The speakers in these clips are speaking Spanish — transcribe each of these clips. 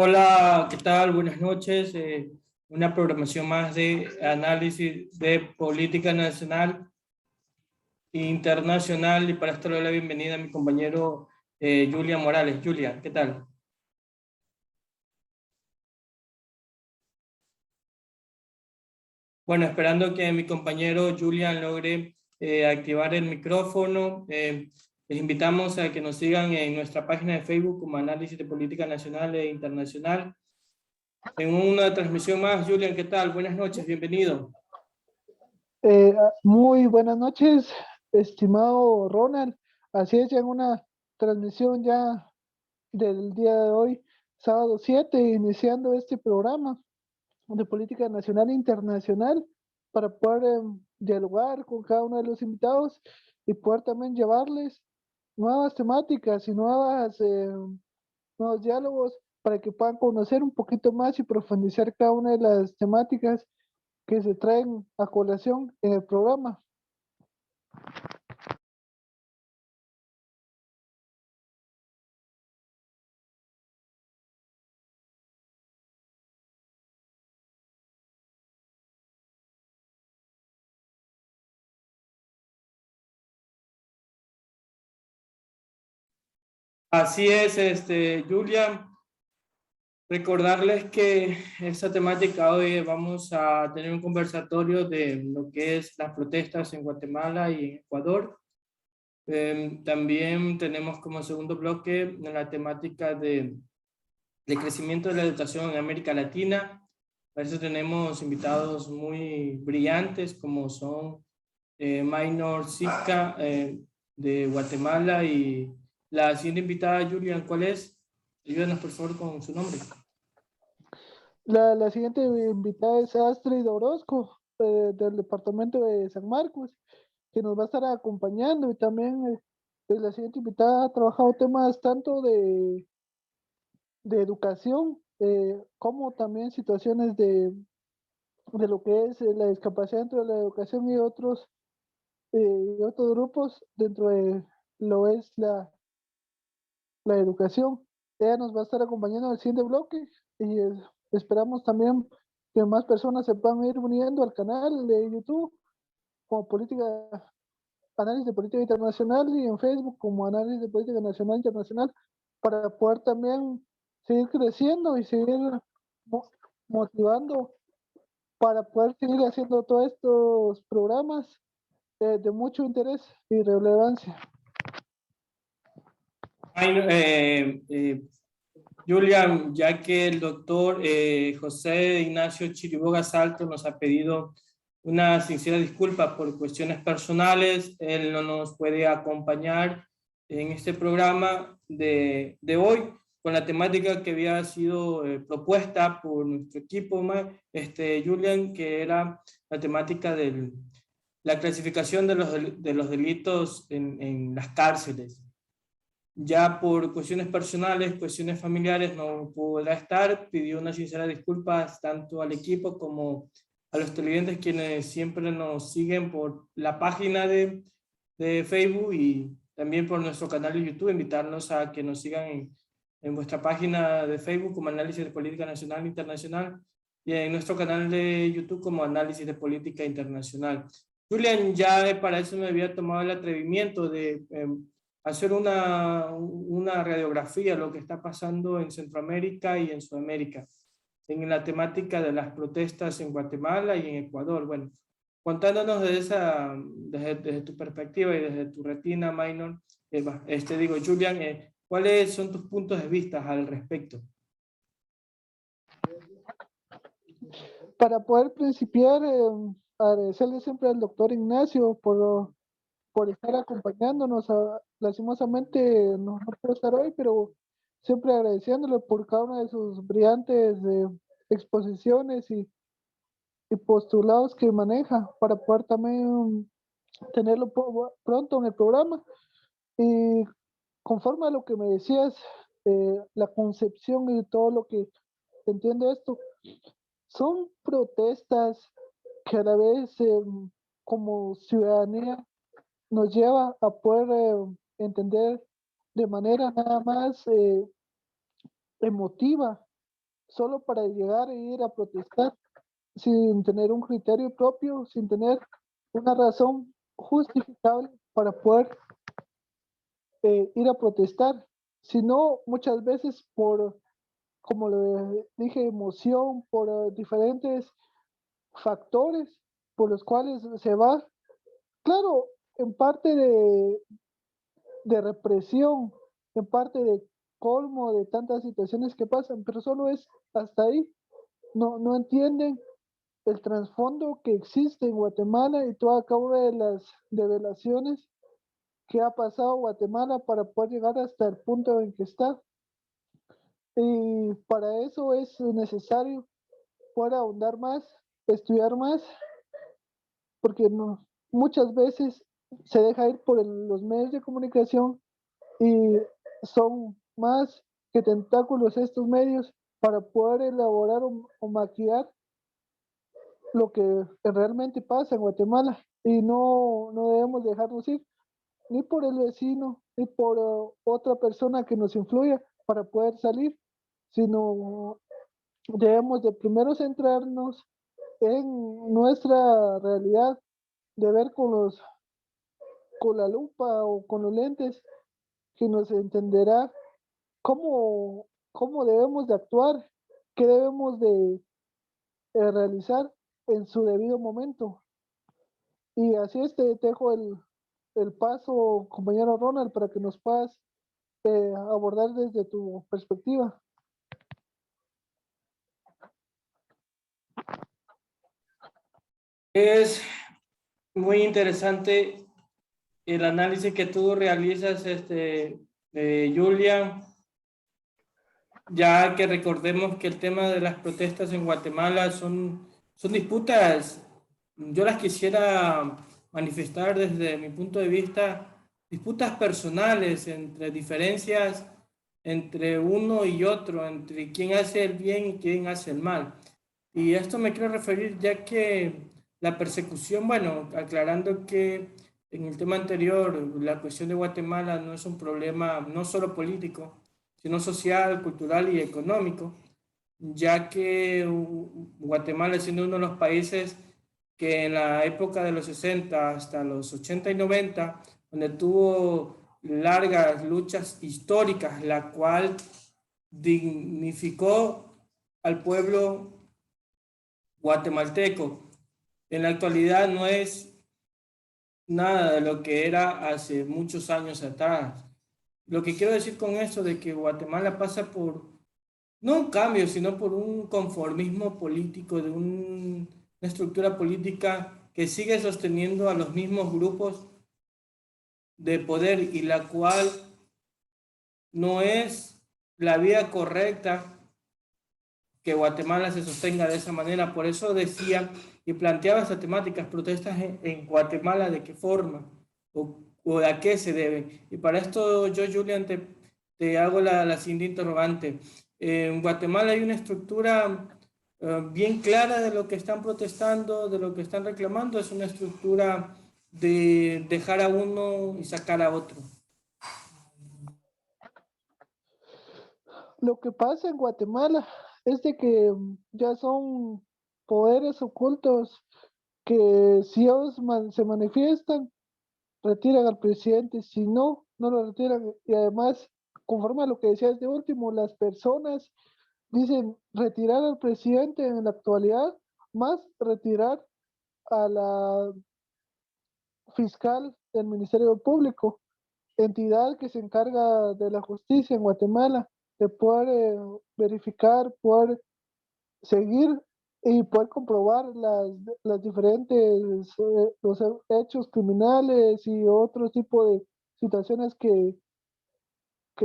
Hola, ¿qué tal? Buenas noches. Una programación más de análisis de política nacional e internacional. Y para esto le doy la bienvenida a mi compañero Julian Morales. Julian, ¿qué tal? Bueno, esperando que mi compañero Julian logre activar el micrófono. Les invitamos a que nos sigan en nuestra página de Facebook como Análisis de Política Nacional e Internacional. En una transmisión más, Julian, ¿qué tal? Buenas noches, bienvenido. Muy buenas noches, estimado Ronald. Así es, ya en una transmisión ya del día de hoy, sábado 7, iniciando este programa de política nacional e internacional para poder dialogar con cada uno de los invitados y poder también llevarles nuevas temáticas y nuevos diálogos para que puedan conocer un poquito más y profundizar cada una de las temáticas que se traen a colación en el programa. Así es, Julian. Recordarles que esta temática hoy vamos a tener un conversatorio de lo que es las protestas en Guatemala y en Ecuador. También tenemos como segundo bloque la temática de crecimiento de la educación en América Latina. Para eso tenemos invitados muy brillantes como son Maynor Sica de Guatemala y la siguiente invitada, Julian, ¿cuál es? Ayúdanos por favor con su nombre. La siguiente invitada es Astrid Orozco, del departamento de San Marcos, que nos va a estar acompañando y también la siguiente invitada ha trabajado temas tanto de educación como también situaciones de lo que es la discapacidad dentro de la educación y otros grupos dentro de lo es la educación. Ella nos va a estar acompañando en el siguiente bloque y esperamos también que más personas se puedan ir uniendo al canal de YouTube como Análisis de Política Internacional y en Facebook como Análisis de Política Nacional e Internacional para poder también seguir creciendo y seguir mo- motivando para poder seguir haciendo todos estos programas de mucho interés y relevancia. Julian, ya que el doctor José Ignacio Chiriboga Salto nos ha pedido una sincera disculpa por cuestiones personales, él no nos puede acompañar en este programa de hoy con la temática que había sido propuesta por nuestro equipo, Julian, que era la temática de la clasificación de los delitos en las cárceles. Ya por cuestiones personales, cuestiones familiares, no podrá estar. Pidió unas sinceras disculpas tanto al equipo como a los televidentes quienes siempre nos siguen por la página de Facebook y también por nuestro canal de YouTube. Invitarlos a que nos sigan en vuestra página de Facebook como Análisis de Política Nacional e Internacional y en nuestro canal de YouTube como Análisis de Política Internacional. Julian, ya para eso me había tomado el atrevimiento de hacer una radiografía de lo que está pasando en Centroamérica y en Sudamérica, en la temática de las protestas en Guatemala y en Ecuador. Bueno, contándonos desde tu perspectiva y desde tu retina, Maynor, Julian, ¿cuáles son tus puntos de vista al respecto? Para poder principiar, agradecerle siempre al doctor Ignacio por estar acompañándonos. Lastimosamente no puedo estar hoy, pero siempre agradeciéndole por cada una de sus brillantes exposiciones y postulados que maneja para poder también tenerlo pronto en el programa. Y conforme a lo que me decías, la concepción y todo lo que entiendo esto, son protestas que a la vez como ciudadanía nos lleva a poder entender de manera nada más emotiva solo para llegar e ir a protestar, sin tener un criterio propio, sin tener una razón justificable para poder ir a protestar, sino muchas veces por, como le dije, emoción, por diferentes factores por los cuales se va, claro, en parte de represión, en parte de colmo de tantas situaciones que pasan, pero solo es hasta ahí. No entienden el trasfondo que existe en Guatemala y todo a cabo de las revelaciones que ha pasado Guatemala para poder llegar hasta el punto en que está. Y para eso es necesario poder ahondar más, estudiar más, porque no, muchas veces se deja ir por los medios de comunicación y son más que tentáculos estos medios para poder elaborar o maquillar lo que realmente pasa en Guatemala y no debemos dejarnos ir ni por el vecino ni por otra persona que nos influya para poder salir, sino debemos de primero centrarnos en nuestra realidad, de ver con la lupa o con los lentes que nos entenderá cómo debemos de actuar, qué debemos de realizar en su debido momento. Y así es, te dejo el paso, compañero Ronald, para que nos puedas abordar desde tu perspectiva. Es muy interesante el análisis que tú realizas, Julia, ya que recordemos que el tema de las protestas en Guatemala son disputas, yo las quisiera manifestar desde mi punto de vista, disputas personales, entre diferencias entre uno y otro, entre quién hace el bien y quién hace el mal. Y a esto me quiero referir ya que la persecución, bueno, aclarando que en el tema anterior, la cuestión de Guatemala no es un problema no solo político, sino social, cultural y económico, ya que Guatemala, siendo uno de los países que en la época de los 60 hasta los 80 y 90, donde tuvo largas luchas históricas, la cual dignificó al pueblo guatemalteco. En la actualidad no es nada de lo que era hace muchos años atrás. Lo que quiero decir con esto de que Guatemala pasa por, no un cambio, sino por un conformismo político, de una estructura política que sigue sosteniendo a los mismos grupos de poder y la cual no es la vía correcta que Guatemala se sostenga de esa manera. Por eso decía y planteaba esas temáticas, protestas en Guatemala, ¿de qué forma? O a qué se deben? Y para esto yo, Julian, te hago la siguiente interrogante. En Guatemala hay una estructura bien clara de lo que están protestando, de lo que están reclamando. Es una estructura de dejar a uno y sacar a otro. Lo que pasa en Guatemala es de que ya son poderes ocultos que si ellos se manifiestan, retiran al presidente, si no, no lo retiran. Y además, conforme a lo que decías de último, las personas dicen retirar al presidente en la actualidad, más retirar a la fiscal del Ministerio Público, entidad que se encarga de la justicia en Guatemala, de poder verificar, poder seguir y poder comprobar las diferentes los hechos criminales y otro tipo de situaciones que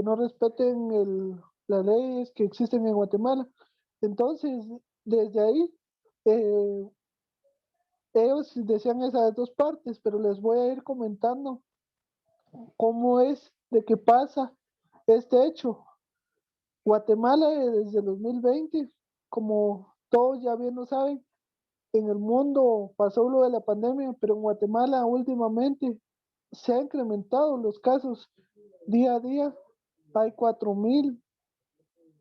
no respeten las leyes que existen en Guatemala. Entonces, desde ahí, eh, ellos decían esas dos partes, pero les voy a ir comentando cómo es de que pasa este hecho. Guatemala desde el 2020, como todos ya bien lo saben, en el mundo pasó lo de la pandemia, pero en Guatemala últimamente se han incrementado los casos día a día. Hay 4,000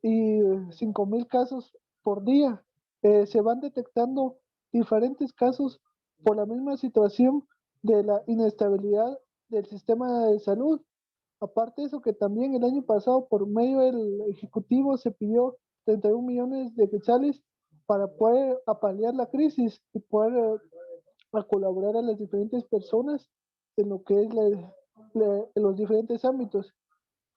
y 5.000 casos por día. Se van detectando diferentes casos por la misma situación de la inestabilidad del sistema de salud. Aparte de eso, que también el año pasado por medio del Ejecutivo se pidió 31 millones de quetzales para poder apalear la crisis y poder a colaborar a las diferentes personas en lo que es en los diferentes ámbitos,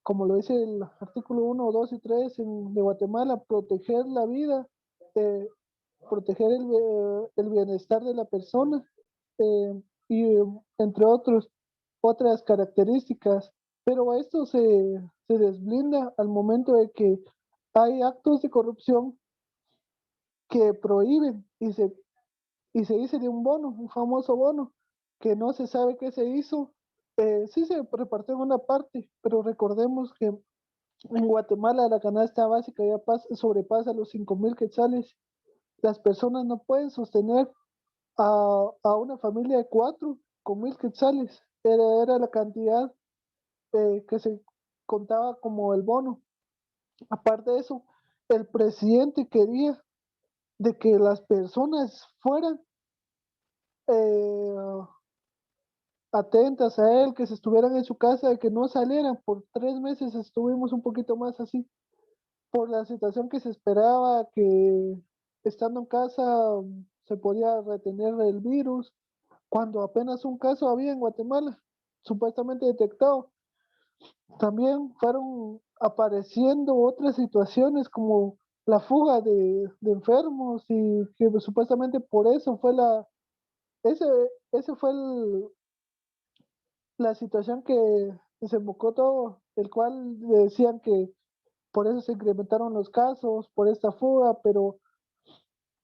como lo dice el artículo 1, 2 y 3 de Guatemala, proteger la vida, eh, proteger el bienestar de la persona y entre otras características. Pero esto se desblinda al momento de que hay actos de corrupción que prohíben y se dice de un bono, un famoso bono, que no se sabe qué se hizo. Sí se repartió en una parte, pero recordemos que en Guatemala la canasta básica ya sobrepasa los 5.000 quetzales. Las personas no pueden sostener a una familia de 4 con 1.000 quetzales. Era la cantidad que se contaba como el bono. Aparte de eso, el presidente quería de que las personas fueran eh, atentas a él, que se estuvieran en su casa, de que no salieran. Por 3 meses estuvimos un poquito más así, por la situación que se esperaba, que estando en casa se podía retener el virus, cuando apenas un caso había en Guatemala, supuestamente detectado. También fueron apareciendo otras situaciones como la fuga de enfermos y que supuestamente por eso fue ese, ese fue la situación que desembocó todo, el cual decían que por eso se incrementaron los casos, por esta fuga, pero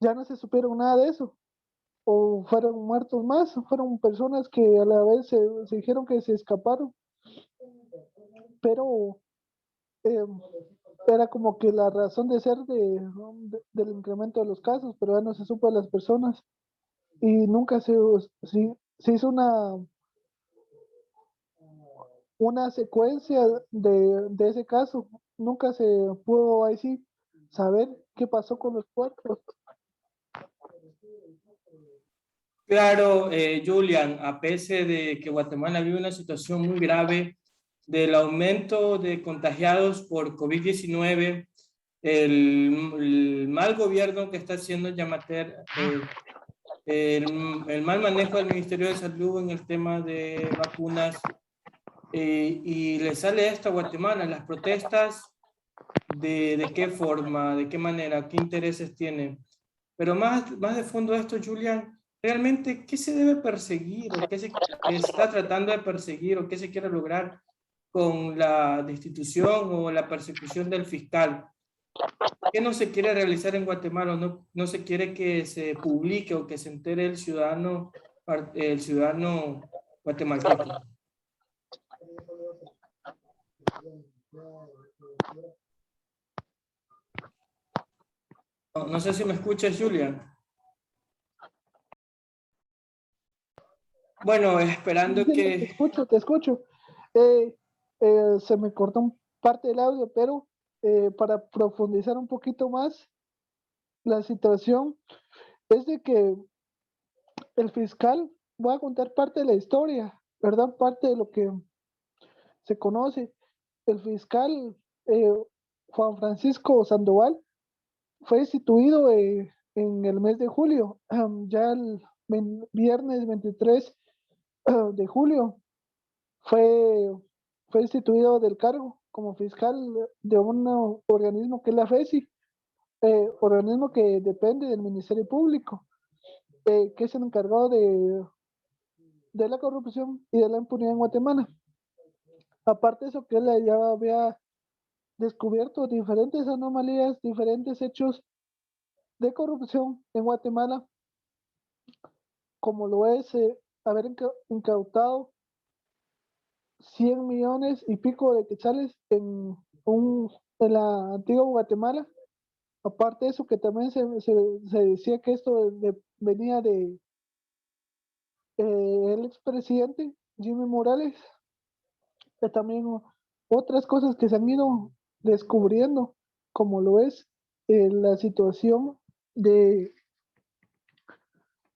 ya no se supieron nada de eso. O fueron muertos más, fueron personas que a la vez se dijeron que se escaparon, pero eh, era como que la razón de ser del incremento de los casos, pero ya no se supo de las personas y nunca se hizo una secuencia de ese caso, nunca se pudo ahí sí saber qué pasó con los cuerpos. Claro, Julian, a pesar de que Guatemala vive una situación muy grave del aumento de contagiados por COVID-19, el mal gobierno que está haciendo Yamater, el mal manejo del Ministerio de Salud en el tema de vacunas, y le sale esto a Guatemala, las protestas, de qué forma, de qué manera, qué intereses tienen. Pero más de fondo de esto, Julian, realmente, ¿qué se debe perseguir o qué se está tratando de perseguir o qué se quiere lograr con la destitución o la persecución del fiscal? ¿Qué no se quiere realizar en Guatemala? ¿No se quiere que se publique o que se entere el ciudadano guatemalteco? No sé si me escuchas, Julian. Bueno, esperando Sí, te que... escucho, te escucho. Eh, Se me cortó parte del audio, pero para profundizar un poquito más, la situación es de que el fiscal, voy a contar parte de la historia, ¿verdad? Parte de lo que se conoce. El fiscal eh, Juan Francisco Sandoval fue instituido en el mes de julio, ya el viernes 23 de julio fue, fue instituido del cargo como fiscal de un organismo que es la FESI, organismo que depende del Ministerio Público, que es el encargado de la corrupción y de la impunidad en Guatemala. Aparte de eso, que él ya había descubierto diferentes anomalías, diferentes hechos de corrupción en Guatemala, como lo es haber incautado 100 millones y pico de quetzales en la antigua Guatemala. Aparte de eso, que también se decía que esto venía de el expresidente Jimmy Morales, que también otras cosas que se han ido descubriendo. como lo es la situación de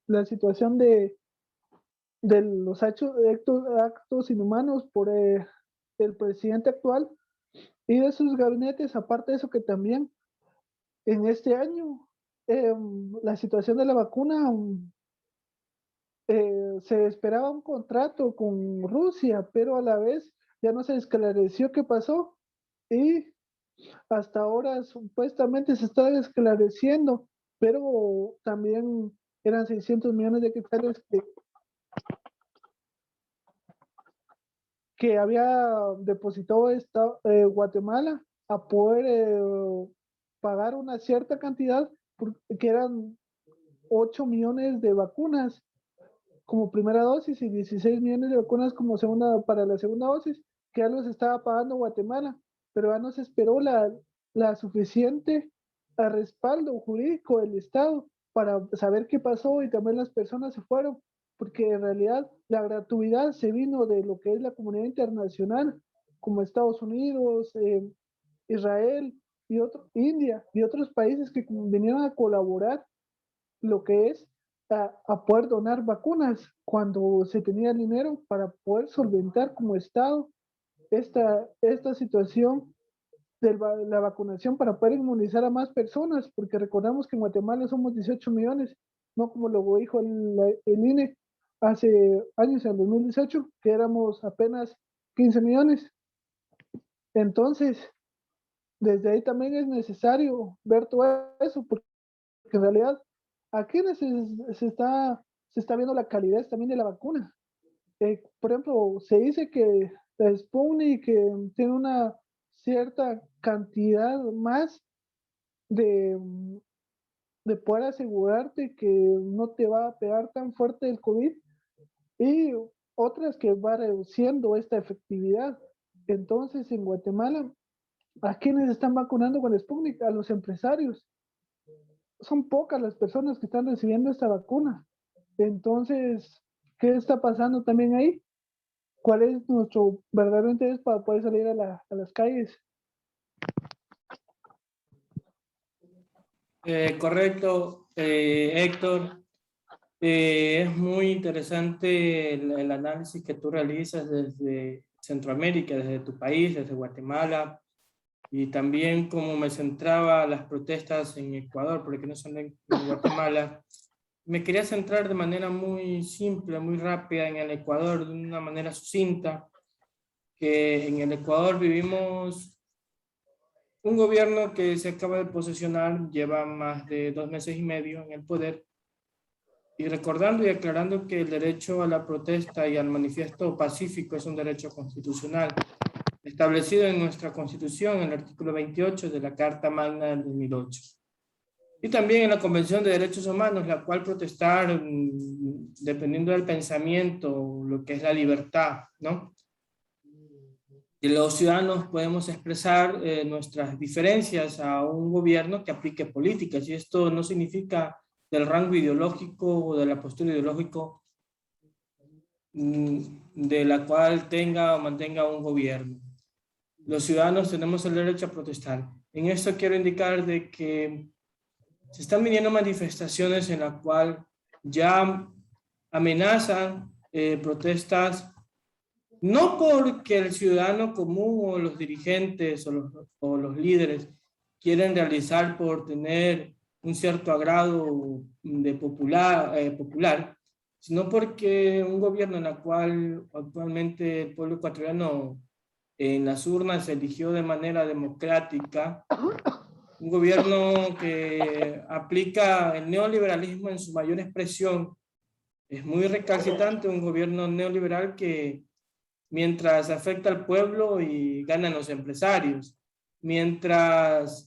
los actos inhumanos por el presidente actual y de sus gabinetes. Aparte de eso, que también en este año la situación de la vacuna, se esperaba un contrato con Rusia, pero a la vez ya no se esclareció qué pasó y hasta ahora supuestamente se está esclareciendo, pero también eran 600 millones de quetzales que había depositado Guatemala a poder pagar una cierta cantidad, que eran 8 millones de vacunas como primera dosis y 16 millones de vacunas como segunda, para la segunda dosis, que ya los estaba pagando Guatemala, pero ya no se esperó la suficiente respaldo jurídico del Estado para saber qué pasó, y también las personas se fueron, porque en realidad la gratuidad se vino de lo que es la comunidad internacional, como Estados Unidos, Israel y India y otros países que vinieron a colaborar lo que es poder donar vacunas cuando se tenía dinero para poder solventar como Estado esta situación de la vacunación, para poder inmunizar a más personas, porque recordamos que en Guatemala somos 18 millones, no como lo dijo el INE hace años, en 2018, que éramos apenas 15 millones. Entonces, desde ahí también es necesario ver todo eso, porque en realidad aquí se está viendo la calidad también de la vacuna. Por ejemplo, se dice que la Sputnik tiene una cierta cantidad más de, de poder asegurarte que no te va a pegar tan fuerte el COVID, y otras que va reduciendo esta efectividad. Entonces, en Guatemala, ¿a quiénes están vacunando con Sputnik? A los empresarios. Son pocas las personas que están recibiendo esta vacuna. Entonces, ¿qué está pasando también ahí? ¿Cuál es nuestro verdadero interés para poder salir a las calles? Correcto, Héctor. Es muy interesante el análisis que tú realizas desde Centroamérica, desde tu país, desde Guatemala, y también como me centraba las protestas en Ecuador, porque no son en Guatemala. Me quería centrar de manera muy simple, muy rápida en el Ecuador, de una manera sucinta, que en el Ecuador vivimos un gobierno que se acaba de posesionar, lleva más de 2 meses y medio en el poder, y recordando y aclarando que el derecho a la protesta y al manifiesto pacífico es un derecho constitucional, establecido en nuestra Constitución, en el artículo 28 de la Carta Magna del 2008. Y también en la Convención de Derechos Humanos, la cual protestar, dependiendo del pensamiento, lo que es la libertad, ¿no? Y los ciudadanos podemos expresar nuestras diferencias a un gobierno que aplique políticas, y esto no significa del rango ideológico o de la postura ideológico de la cual tenga o mantenga un gobierno. Los ciudadanos tenemos el derecho a protestar. En esto quiero indicar de que se están viniendo manifestaciones en las cuales ya amenazan protestas, no porque el ciudadano común o los dirigentes o los líderes quieren realizar por tener un cierto agrado de popular, sino porque un gobierno en el cual actualmente el pueblo ecuatoriano en las urnas se eligió de manera democrática, un gobierno que aplica el neoliberalismo en su mayor expresión, es muy recalcitrante, un gobierno neoliberal que mientras afecta al pueblo y ganan los empresarios, mientras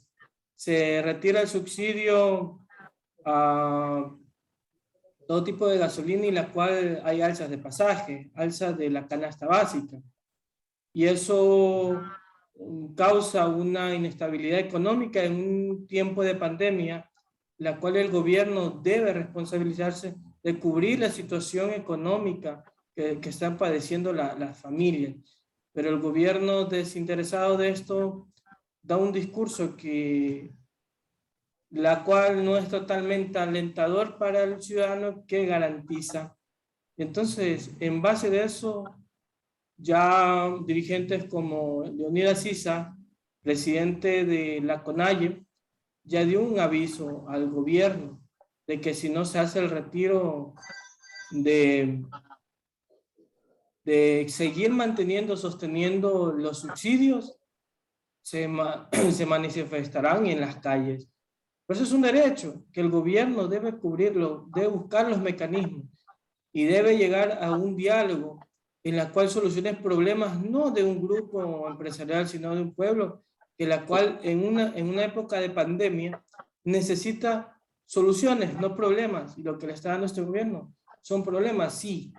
se retira el subsidio a todo tipo de gasolina, y la cual hay alzas de pasaje, alzas de la canasta básica, y eso causa una inestabilidad económica en un tiempo de pandemia, la cual el gobierno debe responsabilizarse de cubrir la situación económica que están padeciendo las familias. Pero el gobierno desinteresado de esto da un discurso la cual no es totalmente alentador para el ciudadano que garantiza. Entonces, en base de eso, ya dirigentes como Leonidas Issa, presidente de la CONAIE, ya dio un aviso al gobierno de que si no se hace el retiro de seguir manteniendo, sosteniendo los subsidios, se manifestarán en las calles. Pero eso es un derecho que el gobierno debe cubrirlo, debe buscar los mecanismos y debe llegar a un diálogo en la cual solucione problemas no de un grupo empresarial, sino de un pueblo, que la cual en una época de pandemia necesita soluciones, no problemas. Y lo que le está dando este gobierno son problemas, sí.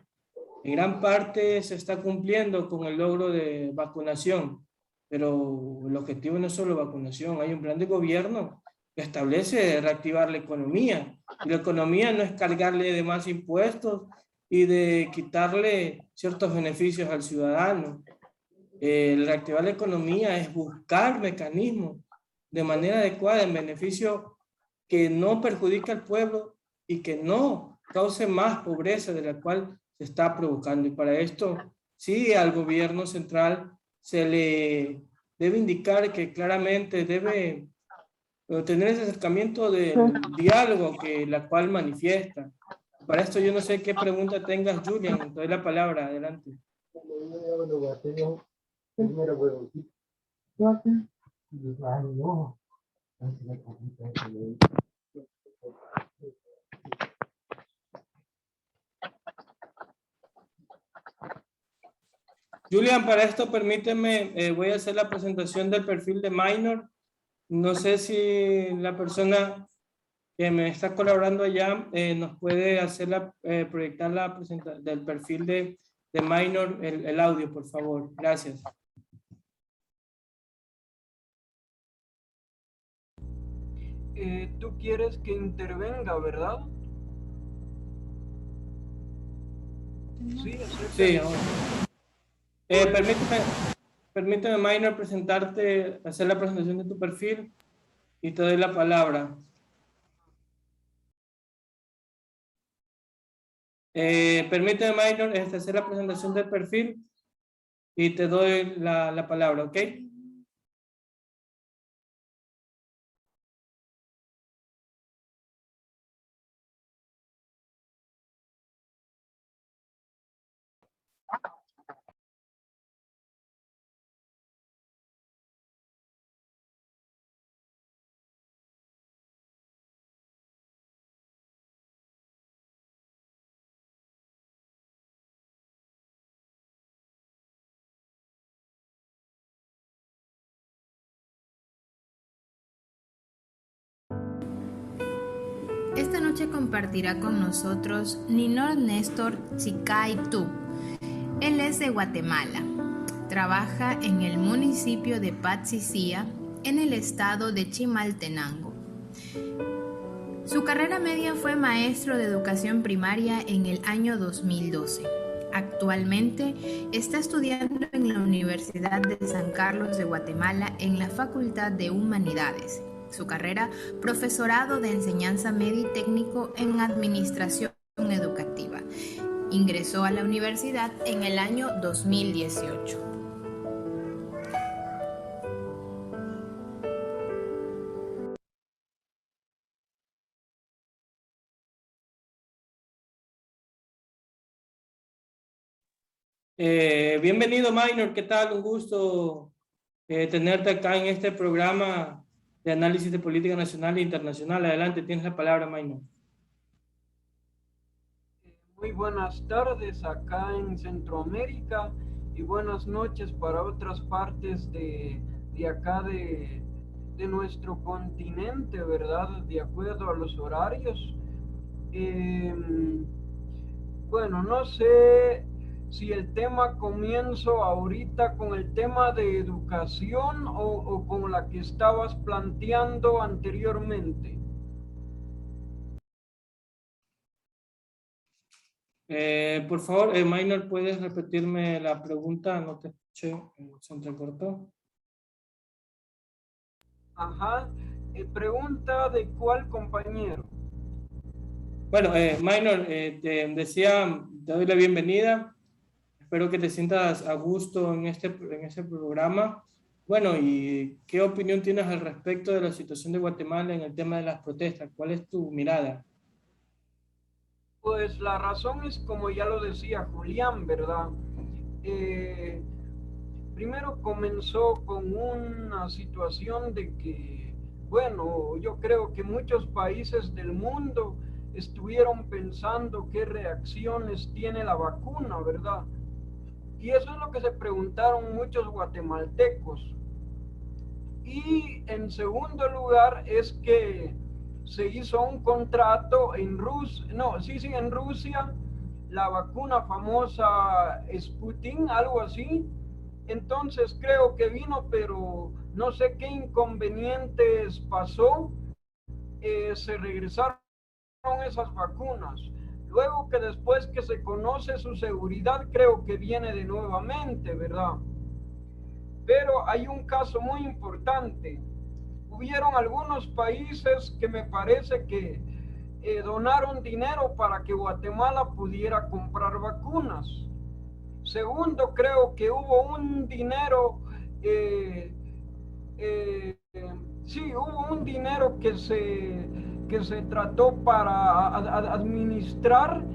En gran parte se está cumpliendo con el logro de vacunación, pero el objetivo no es solo vacunación, hay un plan de gobierno que establece reactivar la economía. Y la economía no es cargarle de más impuestos y de quitarle ciertos beneficios al ciudadano. El reactivar la economía es buscar mecanismos de manera adecuada en beneficio que no perjudique al pueblo y que no cause más pobreza de la cual se está provocando. Y para esto, sí, al gobierno central se le debe indicar que claramente debe tener ese acercamiento del diálogo que la cual manifiesta. Para esto yo no sé qué pregunta tengas, Julian. Te doy la palabra, adelante. Julian, para esto permíteme, voy a hacer la presentación del perfil de Minor. No sé si la persona que me está colaborando allá nos puede hacer proyectar la presentación del perfil de Minor, el audio, por favor. Gracias. Tú quieres que intervenga, ¿verdad? Sí, sí, ahora. Permíteme, Minor, presentarte, hacer la presentación de tu perfil y te doy la palabra. Permíteme, Minor, hacer la presentación del perfil y te doy la palabra, ¿ok? Esta noche compartirá con nosotros Ninor Néstor Chicay Tu. Él es de Guatemala. Trabaja en el municipio de Patsicía, en el estado de Chimaltenango. Su carrera media fue maestro de educación primaria en el año 2012. Actualmente está estudiando en la Universidad de San Carlos de Guatemala en la Facultad de Humanidades. Su carrera, profesorado de enseñanza media y técnico en administración educativa. Ingresó a la universidad en el año 2018. Bienvenido, Minor, ¿qué tal? Un gusto tenerte acá en este programa de análisis de política nacional e internacional. Adelante, tienes la palabra, Minor. Muy buenas tardes acá en Centroamérica y buenas noches para otras partes de acá de nuestro continente, ¿verdad? De acuerdo a los horarios. Bueno, no sé si el tema comienzo ahorita con el tema de educación o con la que estabas planteando anteriormente. Por favor, Minor, ¿puedes repetirme la pregunta? No te escuché, se entrecortó. Ajá. Pregunta de cuál compañero. Bueno, Minor, te decía, te doy la bienvenida. Espero que te sientas a gusto en este programa. Bueno, ¿y qué opinión tienes al respecto de la situación de Guatemala en el tema de las protestas? ¿Cuál es tu mirada? Pues la razón es como ya lo decía Julián, ¿verdad? Eh, Primero comenzó con una situación de que, bueno, yo creo que muchos países del mundo estuvieron pensando qué reacciones tiene la vacuna, ¿verdad? Y eso es lo que se preguntaron muchos guatemaltecos. Y en segundo lugar es que se hizo un contrato en Rusia, no, sí, en Rusia, la vacuna famosa Sputnik, algo así. Entonces creo que vino, pero no sé qué inconvenientes pasó, se regresaron esas vacunas. Luego que después que se conoce su seguridad, creo que viene de nuevamente, ¿verdad? Pero hay un caso muy importante. Hubieron algunos países que me parece que donaron dinero para que Guatemala pudiera comprar vacunas. Segundo, creo que hubo un dinero, eh, eh, sí, hubo un dinero que se trató para administrar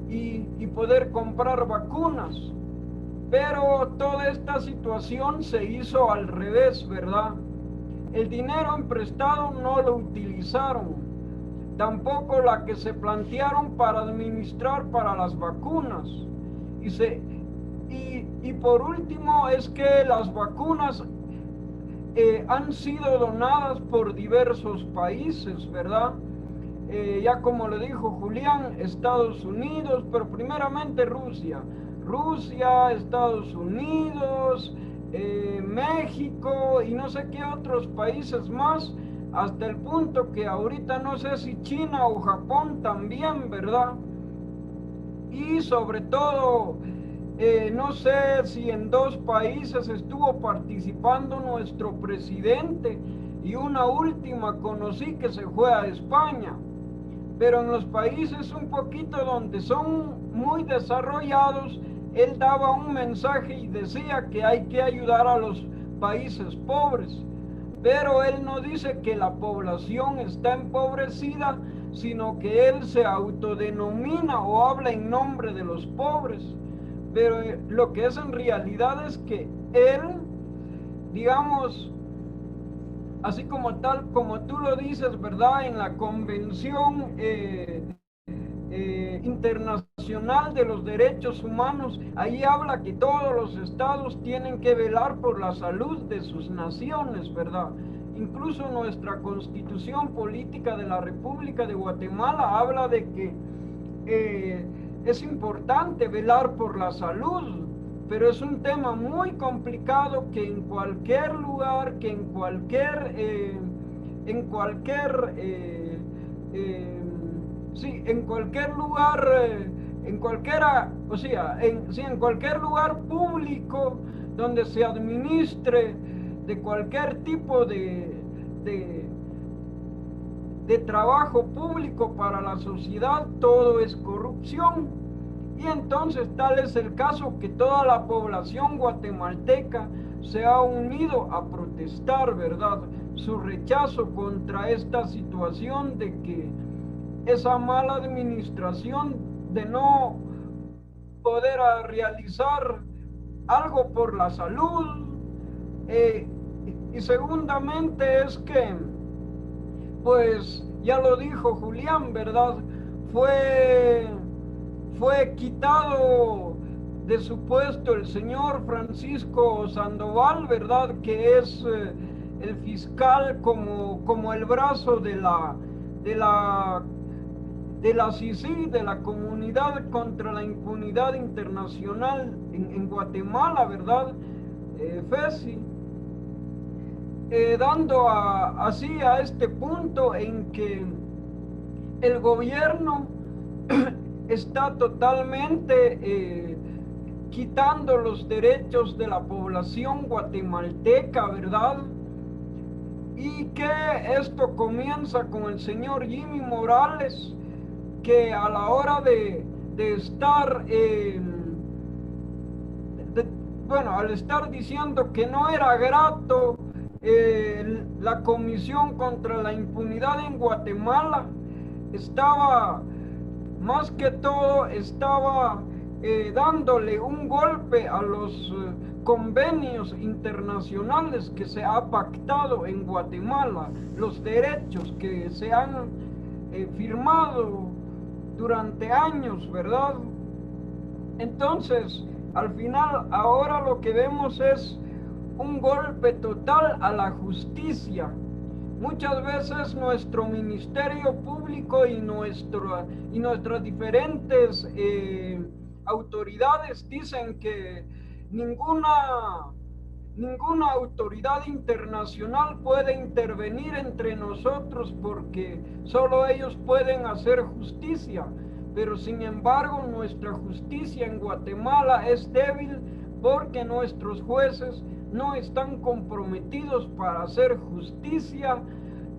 y poder comprar vacunas. Pero toda esta situación se hizo al revés, ¿verdad? El dinero emprestado no lo utilizaron, tampoco la que se plantearon para administrar para las vacunas. Y por último es que las vacunas han sido donadas por diversos países, ¿verdad? Ya como le dijo Julián, Estados Unidos, pero primeramente Rusia. Rusia, Estados Unidos, México y no sé qué otros países más, hasta el punto que ahorita no sé si China o Japón también, ¿verdad? Y sobre todo, no sé si en dos países estuvo participando nuestro presidente y una última conocí que se fue a España. Pero en los países un poquito donde son muy desarrollados, él daba un mensaje y decía que hay que ayudar a los países pobres. Pero él no dice que la población está empobrecida, sino que él se autodenomina o habla en nombre de los pobres. Pero lo que es en realidad es que él, digamos, así como tal, como tú lo dices, ¿verdad? En la Convención Internacional de los Derechos Humanos, ahí habla que todos los estados tienen que velar por la salud de sus naciones, ¿verdad? Incluso nuestra Constitución Política de la República de Guatemala habla de que es importante velar por la salud, pero es un tema muy complicado que en cualquier lugar, que en cualquier, sí, en cualquier lugar, en cualquiera, o sea, sí, en cualquier lugar público donde se administre de cualquier tipo de, de trabajo público para la sociedad, todo es corrupción. Y entonces tal es el caso que toda la población guatemalteca se ha unido a protestar, ¿verdad? Su rechazo contra esta situación de que esa mala administración de no poder realizar algo por la salud. Y segundamente es que, pues ya lo dijo Julián, ¿verdad? Fue, fue quitado de su puesto el señor Francisco Sandoval, ¿verdad? Que es el fiscal como el brazo de la CICI, de la Comunidad contra la Impunidad Internacional en Guatemala, ¿verdad? FESI. Dando así a este punto en que el gobierno está totalmente quitando los derechos de la población guatemalteca, ¿verdad? y que esto comienza con el señor Jimmy Morales, que a la hora de estar bueno, al estar diciendo que no era grato la Comisión contra la Impunidad en Guatemala, estaba, más que todo, estaba dándole un golpe a los convenios internacionales que se ha pactado en Guatemala, los derechos que se han firmado durante años, ¿verdad? Entonces, al final, ahora lo que vemos es un golpe total a la justicia. Muchas veces nuestro Ministerio Público y nuestras diferentes autoridades dicen que ninguna autoridad internacional puede intervenir entre nosotros porque solo ellos pueden hacer justicia. Pero sin embargo, nuestra justicia en Guatemala es débil porque nuestros jueces no están comprometidos para hacer justicia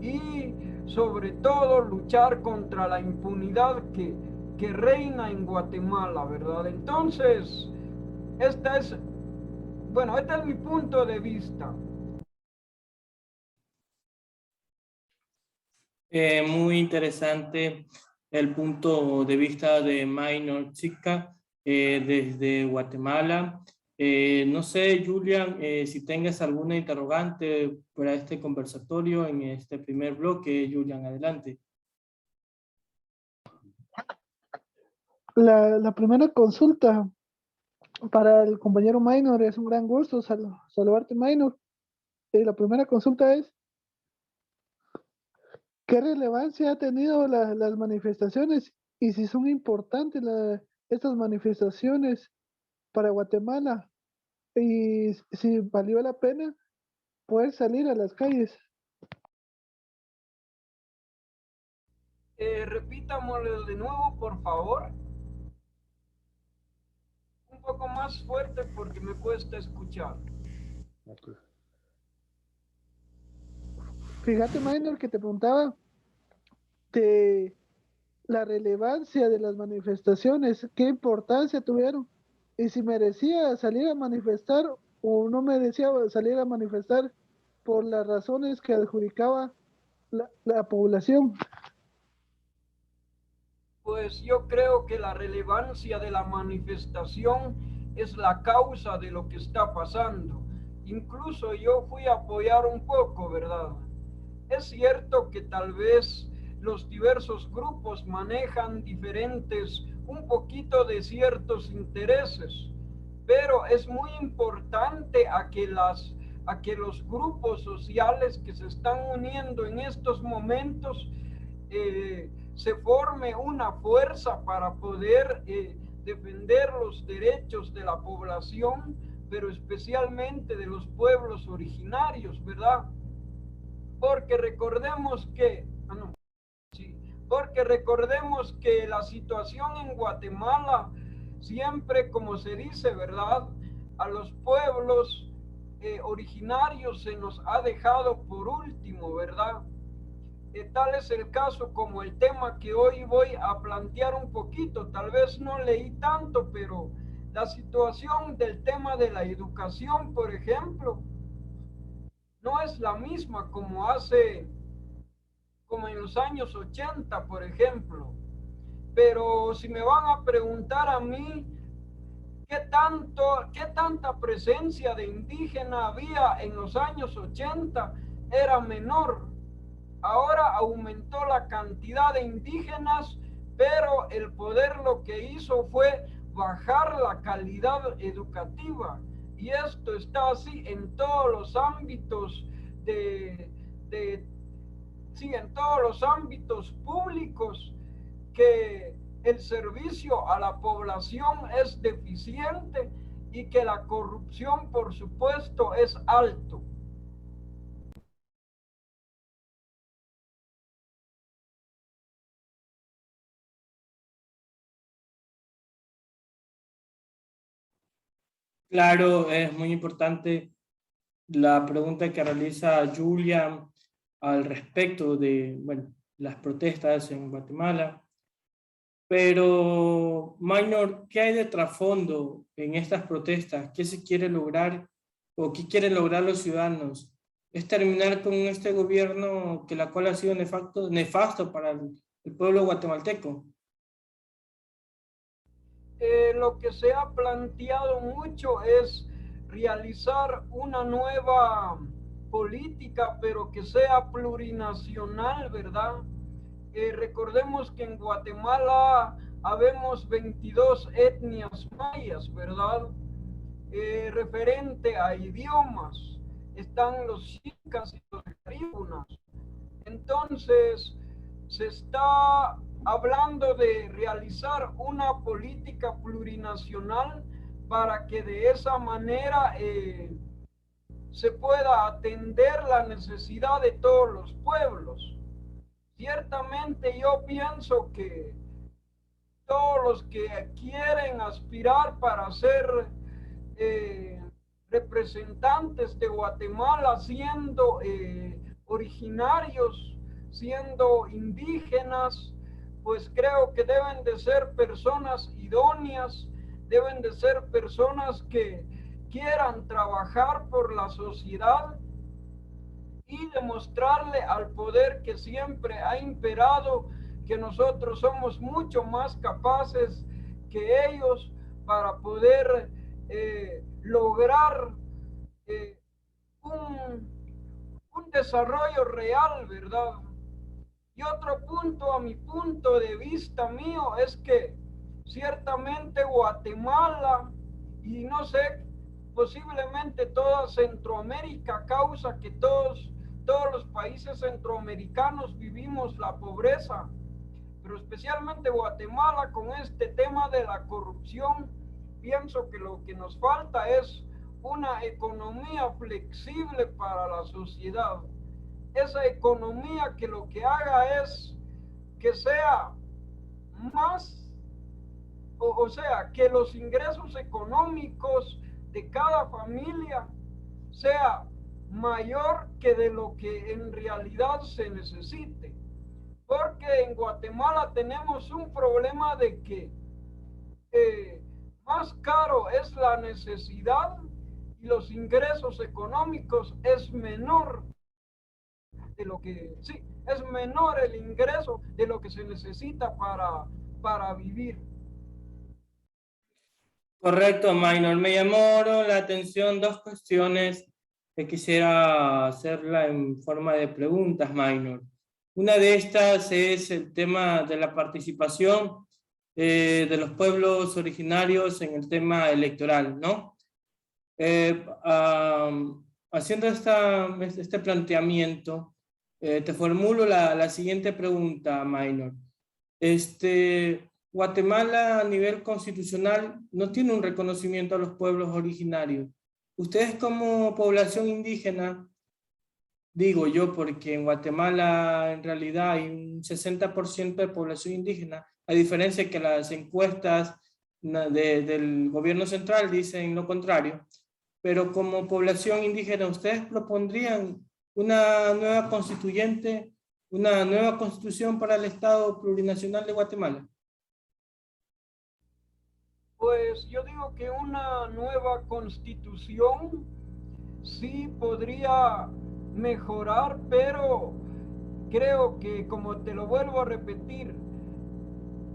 y sobre todo luchar contra la impunidad que reina en Guatemala, ¿verdad? Entonces, este es mi punto de vista. Muy interesante el punto de vista de Maynor Chica desde Guatemala. No sé, Julian, si tengas alguna interrogante para este conversatorio en este primer bloque. Julian, adelante. La primera consulta para el compañero Maynor, es un gran gusto saludarte, Maynor. La primera consulta es, ¿qué relevancia ha tenido las manifestaciones y si son importantes estas manifestaciones para Guatemala y si valió la pena poder salir a las calles? Repítamelo de nuevo, por favor. Un poco más fuerte porque me cuesta escuchar. Fíjate, Maynor, que te preguntaba de la relevancia de las manifestaciones, qué importancia tuvieron y si merecía salir a manifestar o no merecía salir a manifestar por las razones que adjudicaba la población. Pues yo creo que la relevancia de la manifestación es la causa de lo que está pasando. Incluso yo fui a apoyar un poco, ¿verdad? Es cierto que tal vez los diversos grupos manejan un poquito de ciertos intereses, pero es muy importante a que los grupos sociales que se están uniendo en estos momentos se forme una fuerza para poder defender los derechos de la población, pero especialmente de los pueblos originarios, ¿verdad? Porque recordemos que, la situación en Guatemala siempre, como se dice, ¿verdad? A los pueblos originarios se nos ha dejado por último, ¿verdad? Tal es el caso como el tema que hoy voy a plantear un poquito. Tal vez no leí tanto, pero la situación del tema de la educación, por ejemplo, no es la misma como en los años 80, por ejemplo. Pero si me van a preguntar a mí qué tanta presencia de indígena había en los años 80, era menor. Ahora aumentó la cantidad de indígenas, pero el poder lo que hizo fue bajar la calidad educativa. Y esto está así en todos los ámbitos en todos los ámbitos públicos, que el servicio a la población es deficiente y que la corrupción, por supuesto, es alto. Claro, es muy importante la pregunta que realiza Julian al respecto de, bueno, las protestas en Guatemala. Pero, Minor, ¿qué hay de trasfondo en estas protestas? ¿Qué se quiere lograr o qué quieren lograr los ciudadanos? ¿Es terminar con este gobierno que la cual ha sido nefasto para el pueblo guatemalteco? Lo que se ha planteado mucho es realizar una nueva política, pero que sea plurinacional, ¿verdad? Recordemos que en Guatemala habemos 22 etnias mayas, ¿verdad? Referente a idiomas, están los chicas y los caribúnas. Entonces, se está hablando de realizar una política plurinacional para que de esa manera se pueda atender la necesidad de todos los pueblos. Ciertamente yo pienso que todos los que quieren aspirar para ser representantes de Guatemala, siendo originarios, siendo indígenas, pues creo que deben de ser personas idóneas, deben de ser personas que quieran trabajar por la sociedad y demostrarle al poder que siempre ha imperado que nosotros somos mucho más capaces que ellos para poder lograr un desarrollo real, ¿verdad? Y otro punto, a mi punto de vista mío, es que ciertamente Guatemala, y no sé, posiblemente toda Centroamérica, causa que todos los países centroamericanos vivimos la pobreza, pero especialmente Guatemala con este tema de la corrupción, pienso que lo que nos falta es una economía flexible para la sociedad. Esa economía que lo que haga es que sea más, o sea, que los ingresos económicos de cada familia sea mayor que de lo que en realidad se necesite. Porque en Guatemala tenemos un problema de que más caro es la necesidad y los ingresos económicos es menor de lo que, sí, es menor el ingreso de lo que se necesita para vivir. Correcto, Minor. Me llamó la atención dos cuestiones que quisiera hacerla en forma de preguntas, Minor. Una de estas es el tema de la participación de los pueblos originarios en el tema electoral, ¿no? Haciendo este planteamiento, te formulo la siguiente pregunta, Minor. Guatemala a nivel constitucional no tiene un reconocimiento a los pueblos originarios. Ustedes como población indígena, digo yo porque en Guatemala en realidad hay un 60% de población indígena, a diferencia de que las encuestas del gobierno central dicen lo contrario, pero como población indígena, ¿ustedes propondrían una nueva constituyente, una nueva constitución para el Estado plurinacional de Guatemala? Pues yo digo que una nueva constitución sí podría mejorar, pero creo que, como te lo vuelvo a repetir,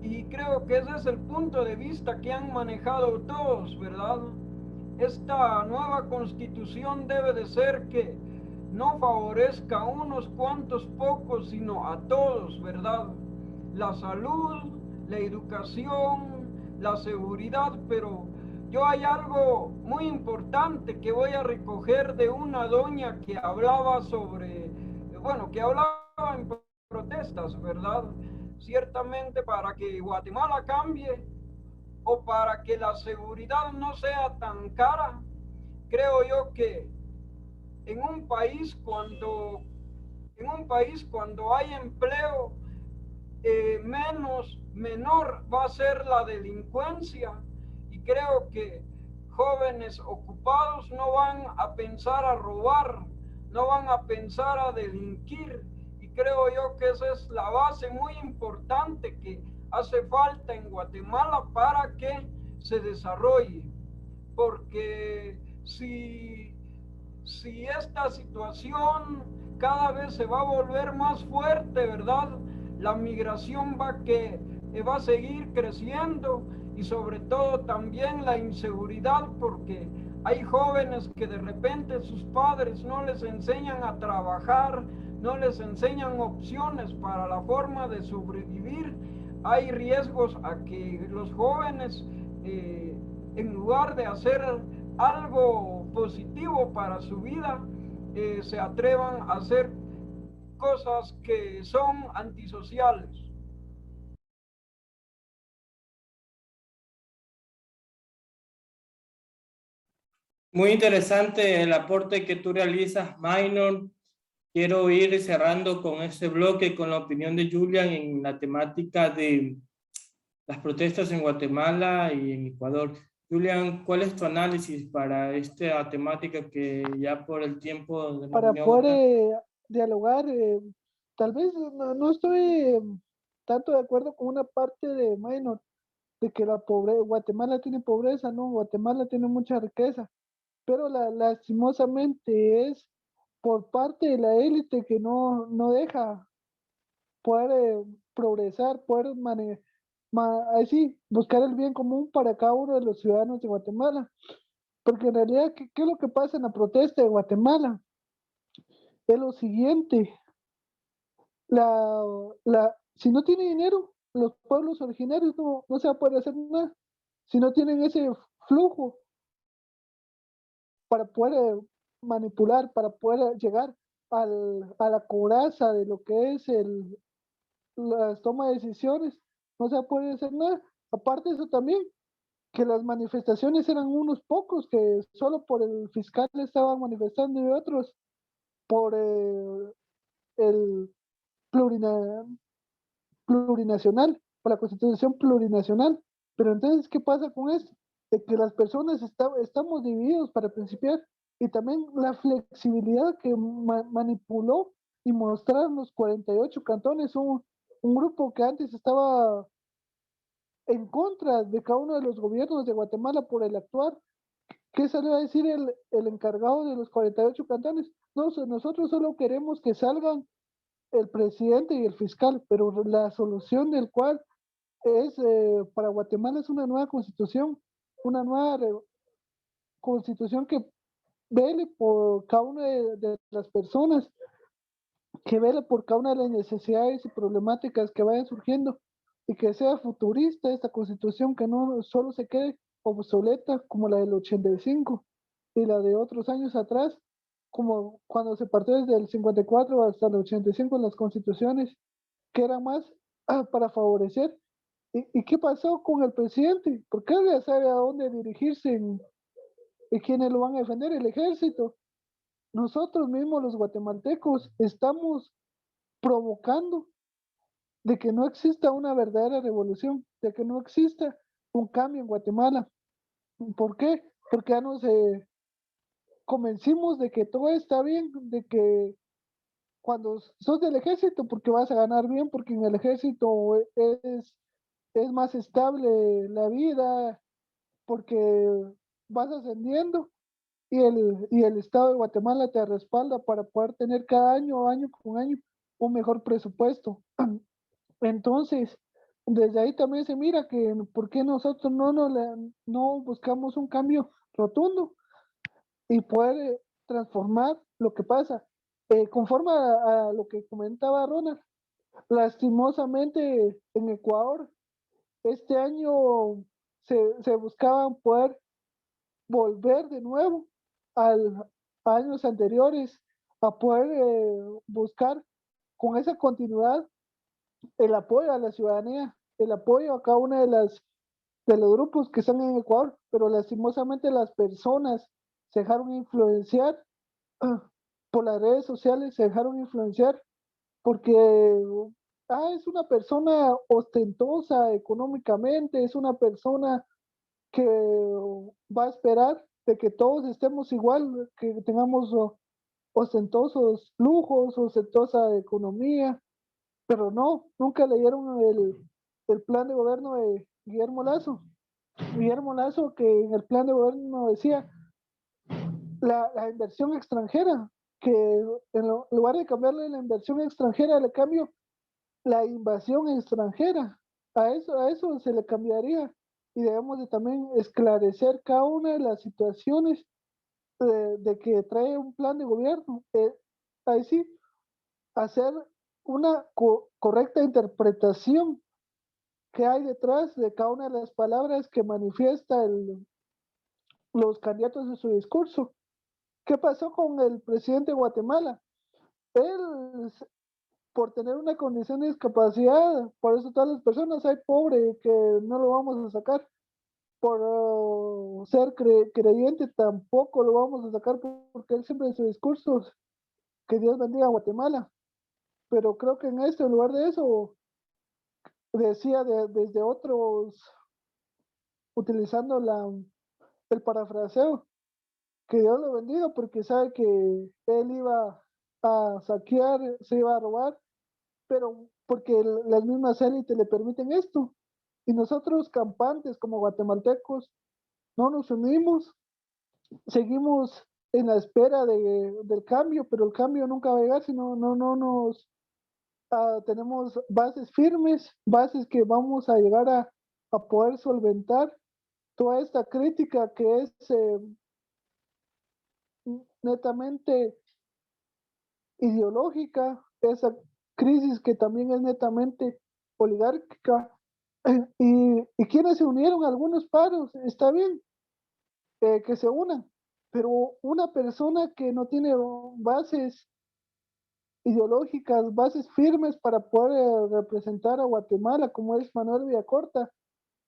y creo que ese es el punto de vista que han manejado todos, ¿verdad? Esta nueva constitución debe de ser que no favorezca a unos cuantos pocos, sino a todos, ¿verdad? La salud, la educación, la seguridad, pero yo hay algo muy importante que voy a recoger de una doña que hablaba sobre, bueno, que hablaba en protestas, ¿verdad? Ciertamente para que Guatemala cambie o para que la seguridad no sea tan cara, creo yo que en un país cuando hay empleo, menor va a ser la delincuencia, y creo que jóvenes ocupados no van a pensar a robar, no van a pensar a delinquir. Y creo yo que esa es la base muy importante que hace falta en Guatemala para que se desarrolle. Porque si esta situación cada vez se va a volver más fuerte, ¿verdad? La migración va a seguir creciendo y sobre todo también la inseguridad, porque hay jóvenes que de repente sus padres no les enseñan a trabajar, no les enseñan opciones para la forma de sobrevivir. Hay riesgos a que los jóvenes, en lugar de hacer algo positivo para su vida, se atrevan a hacer cosas que son antisociales. Muy interesante el aporte que tú realizas, Minor. Quiero ir cerrando con este bloque, con la opinión de Julian en la temática de las protestas en Guatemala y en Ecuador. Julian, ¿cuál es tu análisis para esta temática que ya por el tiempo de Para venido poder agotando? dialogar, tal vez no estoy tanto de acuerdo con una parte de Minor, de que Guatemala tiene pobreza, no, Guatemala tiene mucha riqueza, pero lastimosamente es por parte de la élite que no deja poder progresar, poder así buscar el bien común para cada uno de los ciudadanos de Guatemala. Porque en realidad, ¿qué es lo que pasa en la protesta de Guatemala? Es lo siguiente, si no tiene dinero, los pueblos originarios no se va a poder hacer nada. Si no tienen ese flujo para poder manipular, para poder llegar a la coraza de lo que es las tomas de decisiones, no se puede hacer nada. Aparte de eso también, que las manifestaciones eran unos pocos que solo por el fiscal estaban manifestando y otros por el plurina- plurinacional, por la constitución plurinacional. Pero entonces, ¿qué pasa con esto? De que las personas estamos divididos para principiar, y también la flexibilidad que manipuló y mostraron los 48 cantones, un grupo que antes estaba en contra de cada uno de los gobiernos de Guatemala por el actuar. ¿Qué salió a decir el encargado de los 48 cantones? No, nosotros solo queremos que salgan el presidente y el fiscal, pero la solución del cual es para Guatemala es una nueva constitución, una nueva constitución que vele por cada una de las personas, que vele por cada una de las necesidades y problemáticas que vayan surgiendo, y que sea futurista esta constitución, que no solo se quede obsoleta como la del 85 y la de otros años atrás, como cuando se partió desde el 54 hasta el 85 en las constituciones, que era más para favorecer. ¿Y qué pasó con el presidente? Porque él ya sabe a dónde dirigirse y quiénes lo van a defender, el ejército. Nosotros mismos los guatemaltecos estamos provocando de que no exista una verdadera revolución, de que no exista un cambio en Guatemala. ¿Por qué? Porque ya nos convencimos de que todo está bien, de que cuando sos del ejército, porque vas a ganar bien, porque en el ejército es más estable la vida, porque vas ascendiendo, y el Estado de Guatemala te respalda para poder tener cada año, año con año, un mejor presupuesto. Entonces, desde ahí también se mira que por qué nosotros no buscamos un cambio rotundo y poder transformar lo que pasa. Conforme a lo que comentaba Ronald, lastimosamente en Ecuador, este año se buscaba poder volver de nuevo a años anteriores, a poder buscar con esa continuidad el apoyo a la ciudadanía, el apoyo a cada una de los grupos que están en Ecuador, pero lastimosamente las personas se dejaron influenciar por las redes sociales, se dejaron influenciar porque es una persona ostentosa económicamente, es una persona que va a esperar de que todos estemos igual, que tengamos ostentosos lujos, ostentosa economía, pero no, nunca leyeron el plan de gobierno de Guillermo Lasso. Guillermo Lasso, que en el plan de gobierno decía la inversión extranjera, que en lugar de cambiarle la inversión extranjera, le cambio la invasión extranjera. A eso se le cambiaría, y debemos de también esclarecer cada una de las situaciones de que trae un plan de gobierno. Ahí sí, hacer una correcta interpretación que hay detrás de cada una de las palabras que manifiesta los candidatos de su discurso. ¿Qué pasó con el presidente de Guatemala? Él, por tener una condición de discapacidad, por eso todas las personas, hay pobre que no lo vamos a sacar. Por ser creyente tampoco lo vamos a sacar, porque él siempre en sus discursos, que Dios bendiga a Guatemala. Pero creo que en en lugar de eso, decía desde otros, utilizando el parafraseo, que Dios lo bendiga, porque sabe que él iba a saquear, se iba a robar, pero porque las mismas élites le permiten esto. Y nosotros, campantes como guatemaltecos, no nos unimos, seguimos en la espera del cambio, pero el cambio nunca va a llegar si no nos tenemos bases firmes, bases que vamos a llegar a poder solventar toda esta crítica que es netamente ideológica, esa crisis que también es netamente oligárquica. Y quienes se unieron a algunos paros, está bien, que se unan, pero una persona que no tiene bases ideológicas, bases firmes para poder representar a Guatemala, como es Manuel Villacorta,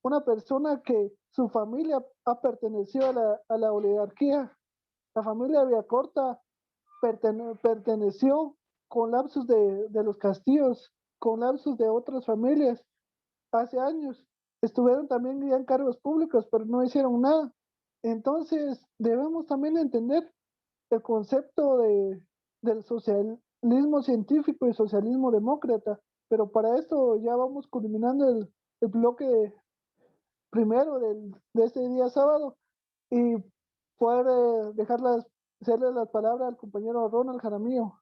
una persona que su familia ha pertenecido a la oligarquía. La familia Villacorta perteneció con lapsos de los Castillos, con lapsos de otras familias. Hace años estuvieron también ya en cargos públicos, pero no hicieron nada. Entonces debemos también entender el concepto del socialismo científico y socialismo demócrata, pero para esto ya vamos culminando el bloque primero de este día sábado, y poder hacerle las palabras al compañero Ronald Jaramillo.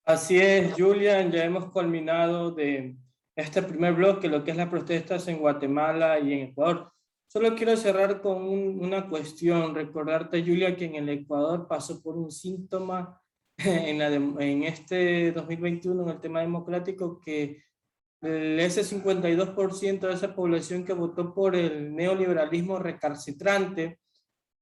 Así es, Julian, ya hemos culminado de este primer bloque, lo que es las protestas en Guatemala y en Ecuador. Solo quiero cerrar con una cuestión, recordarte, Julia, que en el Ecuador pasó por un síntoma en este 2021, en el tema democrático, que ese 52% de esa población que votó por el neoliberalismo recalcitrante,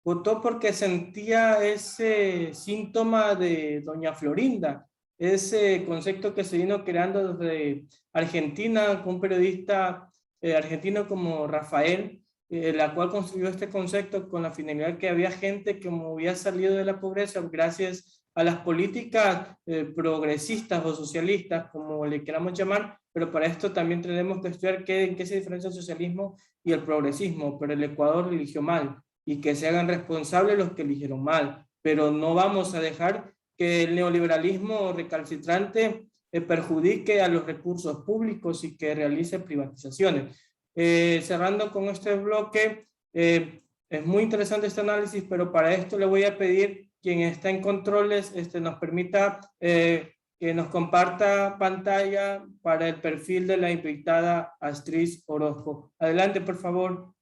votó porque sentía ese síntoma de doña Florinda, ese concepto que se vino creando desde Argentina, con un periodista argentino como Rafael, la cual construyó este concepto con la finalidad que había gente que como había salido de la pobreza gracias a las políticas progresistas o socialistas, como le queramos llamar, pero para esto también tenemos que estudiar en qué se diferencia el socialismo y el progresismo, pero el Ecuador eligió mal, y que se hagan responsables los que eligieron mal, pero no vamos a dejar que el neoliberalismo recalcitrante perjudique a los recursos públicos y que realice privatizaciones. Cerrando con este bloque, es muy interesante este análisis, pero para esto le voy a pedir quien está en controles nos permita que nos comparta pantalla para el perfil de la invitada Astrid Orozco. Adelante, por favor.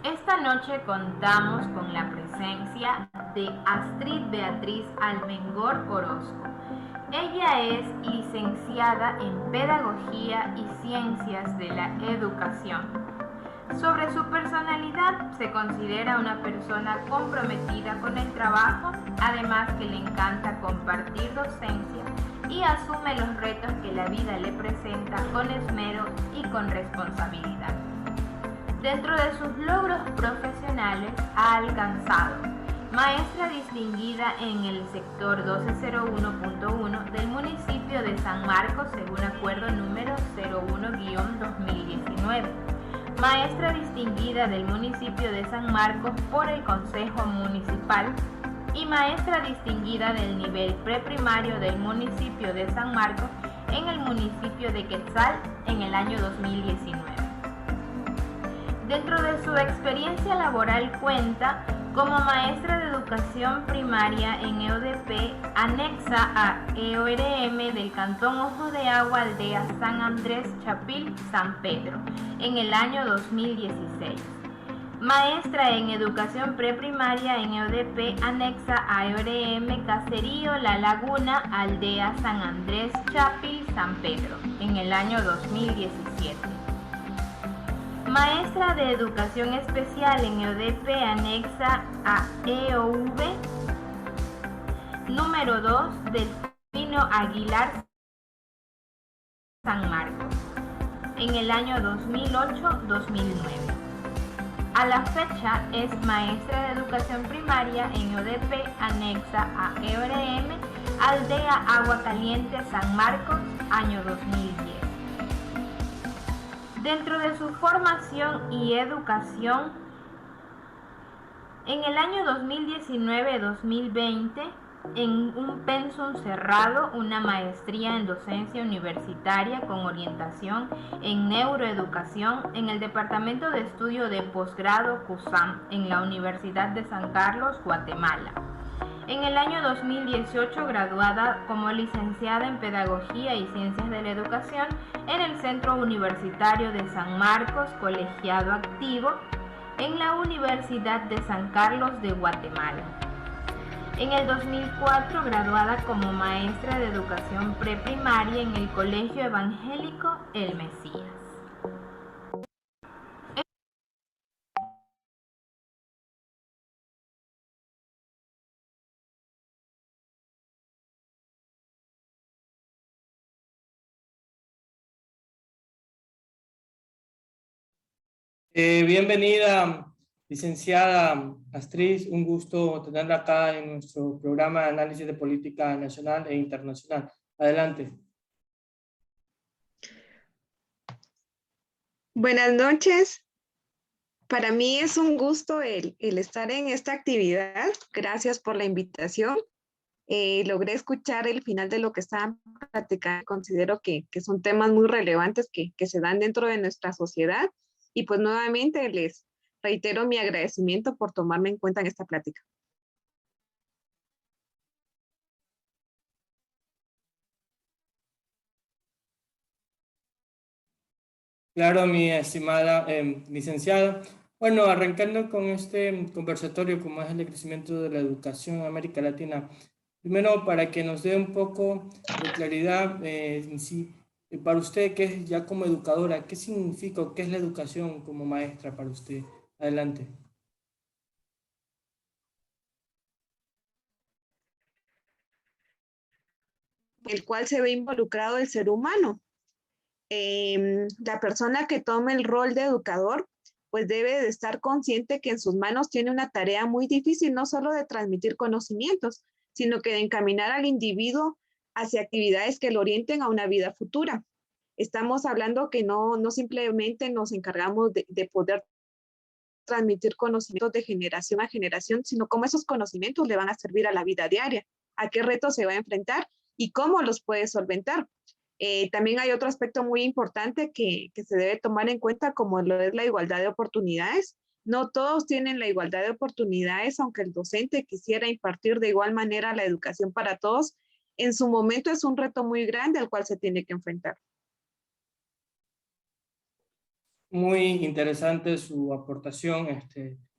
Esta noche contamos con la presencia de Astrid Beatriz Almengor Orozco. Ella es licenciada en Pedagogía y Ciencias de la Educación. Sobre su personalidad, se considera una persona comprometida con el trabajo, además que le encanta compartir docencia y asume los retos que la vida le presenta con esmero y con responsabilidad. Dentro de sus logros profesionales ha alcanzado maestra distinguida en el sector 1201.1 del municipio de San Marcos según acuerdo número 01-2019. Maestra distinguida del municipio de San Marcos por el Consejo Municipal y maestra distinguida del nivel preprimario del municipio de San Marcos en el municipio de Quetzal en el año 2019. Dentro de su experiencia laboral cuenta como maestra de educación primaria en EODP anexa a EORM del Cantón Ojo de Agua, aldea San Andrés Chapil, San Pedro, en el año 2016. Maestra en educación preprimaria en EODP anexa a EORM Caserío La Laguna, aldea San Andrés Chapil, San Pedro, en el año 2017. Maestra de Educación Especial en EODP anexa a EOV número 2 Delfino Aguilar San Marcos en el año 2008-2009. A la fecha es maestra de Educación Primaria en EODP anexa a EORM Aldea Agua Caliente San Marcos, año 2010. Dentro de su formación y educación, en el año 2019-2020, en un pensum cerrado, una maestría en docencia universitaria con orientación en neuroeducación en el Departamento de Estudio de Posgrado CUSAM en la Universidad de San Carlos, Guatemala. En el año 2018, graduada como licenciada en Pedagogía y Ciencias de la Educación en el Centro Universitario de San Marcos, colegiado activo en la Universidad de San Carlos de Guatemala. En el 2004, graduada como maestra de Educación Preprimaria en el Colegio Evangélico El Mesías. Bienvenida, licenciada Astrid, un gusto tenerla acá en nuestro programa de análisis de política nacional e internacional. Adelante. Buenas noches. Para mí es un gusto el estar en esta actividad. Gracias por la invitación. Logré escuchar el final de lo que estaban platicando. Considero que son temas muy relevantes que se dan dentro de nuestra sociedad. Y pues nuevamente les reitero mi agradecimiento por tomarme en cuenta en esta plática. Claro, mi estimada licenciada. Bueno, arrancando con este conversatorio, como es el crecimiento de la educación en América Latina, primero para que nos dé un poco de claridad en sí, para usted, ¿qué es ya como educadora? ¿Qué significa o qué es la educación como maestra para usted? Adelante. El cual se ve involucrado el ser humano. La persona que tome el rol de educador, pues debe de estar consciente que en sus manos tiene una tarea muy difícil, no solo de transmitir conocimientos, sino que de encaminar al individuo hacia actividades que lo orienten a una vida futura. Estamos hablando que no simplemente nos encargamos de poder transmitir conocimientos de generación a generación, sino cómo esos conocimientos le van a servir a la vida diaria, a qué retos se va a enfrentar y cómo los puede solventar. También hay otro aspecto muy importante que se debe tomar en cuenta, como lo es la igualdad de oportunidades. No todos tienen la igualdad de oportunidades, aunque el docente quisiera impartir de igual manera la educación para todos. En su momento es un reto muy grande al cual se tiene que enfrentar. Muy interesante su aportación,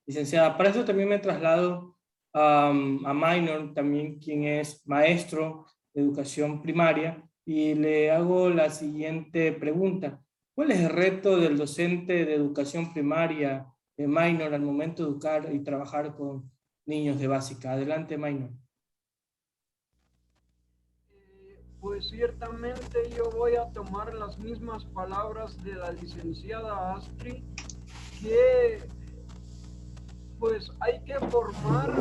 licenciada. Para eso también me traslado a Maynor, también quien es maestro de educación primaria, y le hago la siguiente pregunta. ¿Cuál es el reto del docente de educación primaria de Maynor al momento de educar y trabajar con niños de básica? Adelante, Maynor. Pues ciertamente yo voy a tomar las mismas palabras de la licenciada Astrid, que pues pues hay que formar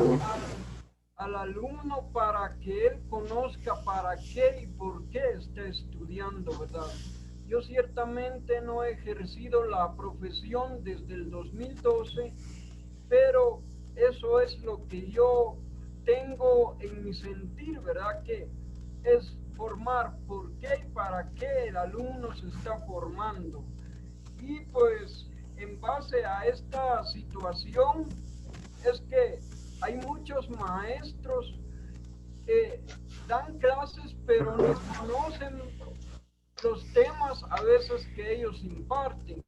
al alumno para que él conozca para qué y por qué está estudiando, ¿verdad? Yo ciertamente no he ejercido la profesión desde el 2012, pero eso es lo que yo tengo en mi sentir, ¿verdad? Que es formar por qué y para qué el alumno se está formando. Y pues en base a esta situación es que hay muchos maestros que dan clases pero no conocen los temas a veces que ellos imparten.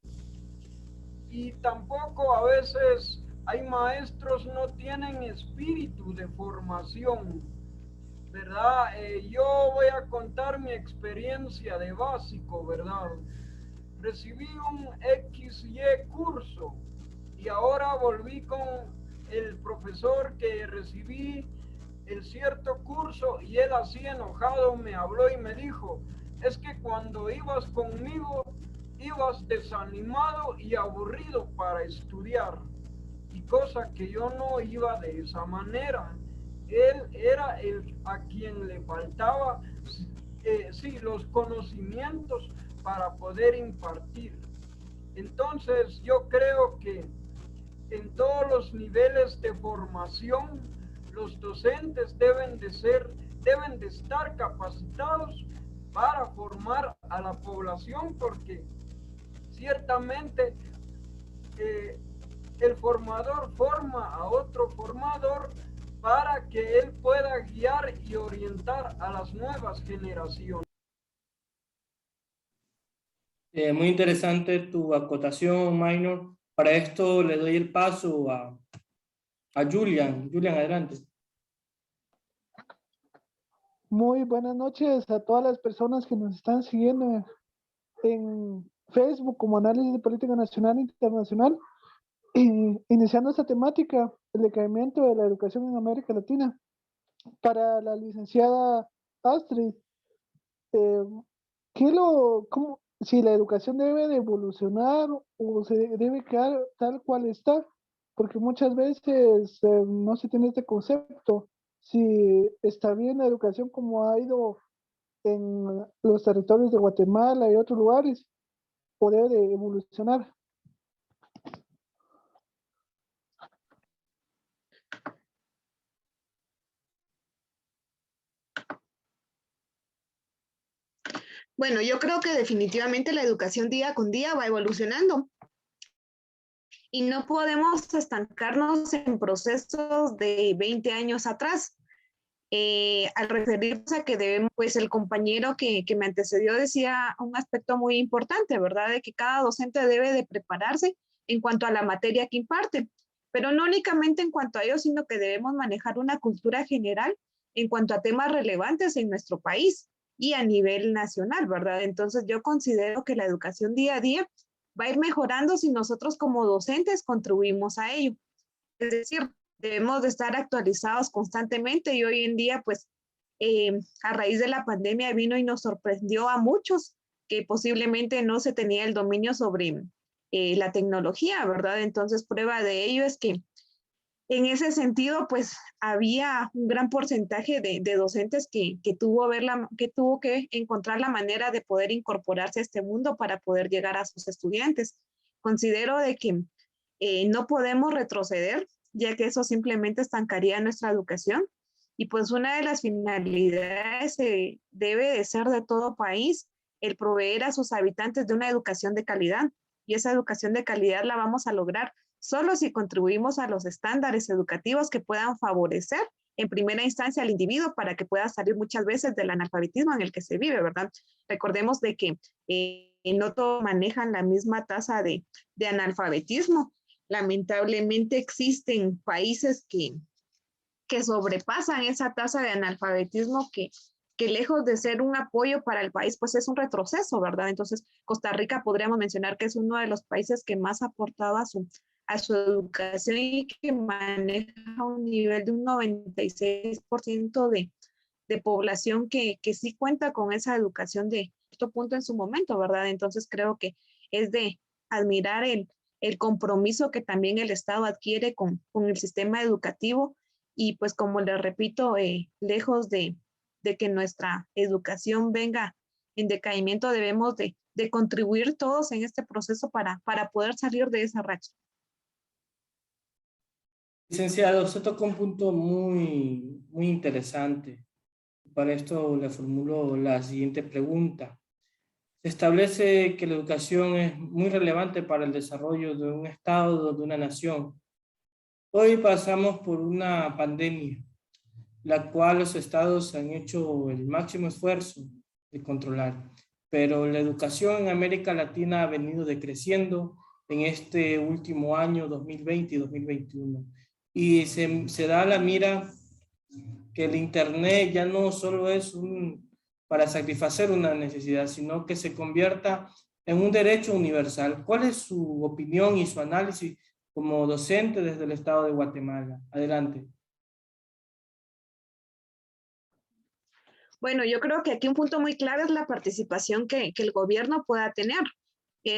Y tampoco a veces hay maestros no tienen espíritu de formación, ¿verdad? Yo voy a contar mi experiencia de básico, ¿verdad? Recibí un XY curso y ahora volví con el profesor que recibí el cierto curso y él así enojado me habló y me dijo, es que cuando ibas conmigo ibas desanimado y aburrido para estudiar, y cosa que yo no iba de esa manera. Él era el a quien le faltaba los conocimientos para poder impartir. Entonces yo creo que en todos los niveles de formación los docentes deben de estar capacitados para formar a la población, porque ciertamente el formador forma a otro formador para que él pueda guiar y orientar a las nuevas generaciones. Muy interesante tu acotación, Minor. Para esto le doy el paso a Julian. Julian, adelante. Muy buenas noches a todas las personas que nos están siguiendo en Facebook como Análisis de Política Nacional e Internacional. Iniciando esta temática, el decaimiento de la educación en América Latina. Para la licenciada Astrid, si la educación debe de evolucionar o se debe quedar tal cual está, porque muchas veces no se tiene este concepto, si está bien la educación como ha ido en los territorios de Guatemala y otros lugares, o debe de evolucionar. Bueno, yo creo que definitivamente la educación día con día va evolucionando y no podemos estancarnos en procesos de 20 años atrás. Al referirse a que debemos, pues el compañero que me antecedió decía un aspecto muy importante, ¿verdad? De que cada docente debe de prepararse en cuanto a la materia que imparte, pero no únicamente en cuanto a ello, sino que debemos manejar una cultura general en cuanto a temas relevantes en nuestro país y a nivel nacional, ¿verdad? Entonces yo considero que la educación día a día va a ir mejorando si nosotros como docentes contribuimos a ello. Es decir, debemos de estar actualizados constantemente y hoy en día, pues, a raíz de la pandemia vino y nos sorprendió a muchos que posiblemente no se tenía el dominio sobre la tecnología, ¿verdad? Entonces, prueba de ello es que en ese sentido, pues, había un gran porcentaje de docentes que tuvo que encontrar la manera de poder incorporarse a este mundo para poder llegar a sus estudiantes. Considero de que no podemos retroceder, ya que eso simplemente estancaría nuestra educación. Y pues una de las finalidades debe de ser de todo país el proveer a sus habitantes de una educación de calidad. Y esa educación de calidad la vamos a lograr solo si contribuimos a los estándares educativos que puedan favorecer en primera instancia al individuo para que pueda salir muchas veces del analfabetismo en el que se vive, ¿verdad? Recordemos de que no todos manejan la misma tasa de analfabetismo. Lamentablemente existen países que sobrepasan esa tasa de analfabetismo que lejos de ser un apoyo para el país, pues es un retroceso, ¿verdad? Entonces, Costa Rica podríamos mencionar que es uno de los países que más ha aportado a su educación y que maneja un nivel de un 96% de población que sí cuenta con esa educación de cierto punto en su momento, ¿verdad? Entonces, creo que es de admirar el compromiso que también el Estado adquiere con el sistema educativo y pues como les repito, lejos de que nuestra educación venga en decaimiento, debemos de contribuir todos en este proceso para poder salir de esa racha. Licenciado, usted tocó un punto muy interesante. Para esto le formulo la siguiente pregunta. Se establece que la educación es muy relevante para el desarrollo de un Estado, de una nación. Hoy pasamos por una pandemia, la cual los estados han hecho el máximo esfuerzo de controlar. Pero la educación en América Latina ha venido decreciendo en este último año, 2020 y 2021. Y se da la mira que el Internet ya no solo es para satisfacer una necesidad, sino que se convierta en un derecho universal. ¿Cuál es su opinión y su análisis como docente desde el Estado de Guatemala? Adelante. Bueno, yo creo que aquí un punto muy clave es la participación que el gobierno pueda tener.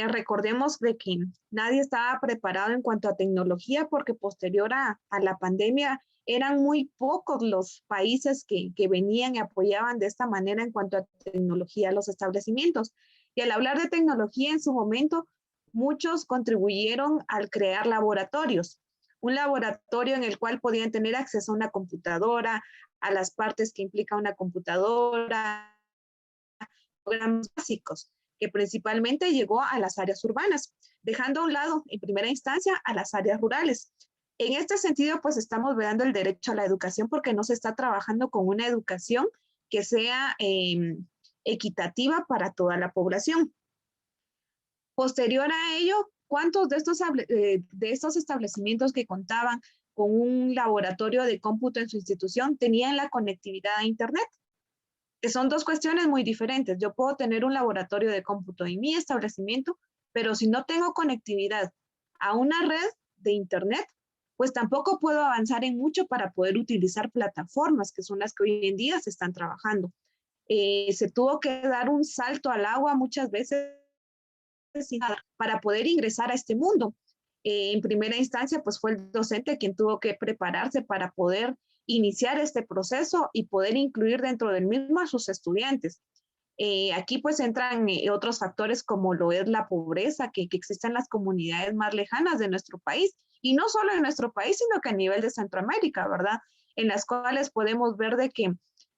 Recordemos de que nadie estaba preparado en cuanto a tecnología porque posterior a la pandemia eran muy pocos los países que venían y apoyaban de esta manera en cuanto a tecnología a los establecimientos. Y al hablar de tecnología en su momento, muchos contribuyeron al crear laboratorios. Un laboratorio en el cual podían tener acceso a una computadora, a las partes que implica una computadora, programas básicos, que principalmente llegó a las áreas urbanas, dejando a un lado en primera instancia a las áreas rurales. En este sentido, pues estamos veando el derecho a la educación porque no se está trabajando con una educación que sea equitativa para toda la población. Posterior a ello, ¿cuántos de estos establecimientos que contaban con un laboratorio de cómputo en su institución tenían la conectividad a Internet? Que son dos cuestiones muy diferentes. Yo puedo tener un laboratorio de cómputo en mi establecimiento, pero si no tengo conectividad a una red de Internet, pues tampoco puedo avanzar en mucho para poder utilizar plataformas, que son las que hoy en día se están trabajando. Se tuvo que dar un salto al agua muchas veces para poder ingresar a este mundo. En primera instancia, pues fue el docente quien tuvo que prepararse para poder iniciar este proceso y poder incluir dentro del mismo a sus estudiantes. Aquí pues entran otros factores como lo es la pobreza que existe en las comunidades más lejanas de nuestro país, y no solo en nuestro país, sino que a nivel de Centroamérica, ¿verdad? En las cuales podemos ver de que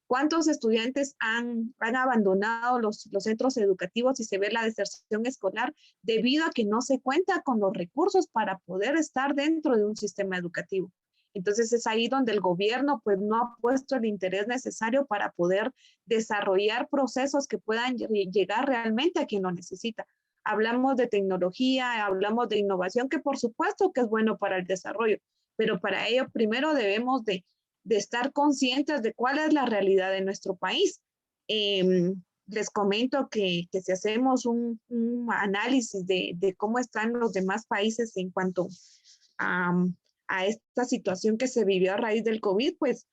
cuántos estudiantes han abandonado los centros educativos y se ve la deserción escolar debido a que no se cuenta con los recursos para poder estar dentro de un sistema educativo. Entonces es ahí donde el gobierno pues no ha puesto el interés necesario para poder desarrollar procesos que puedan llegar realmente a quien lo necesita. Hablamos de tecnología, hablamos de innovación, que por supuesto que es bueno para el desarrollo, pero para ello primero debemos de estar conscientes de cuál es la realidad de nuestro país. Les comento que si hacemos un análisis de cómo están los demás países en cuanto a esta situación que se vivió a raíz del COVID, pues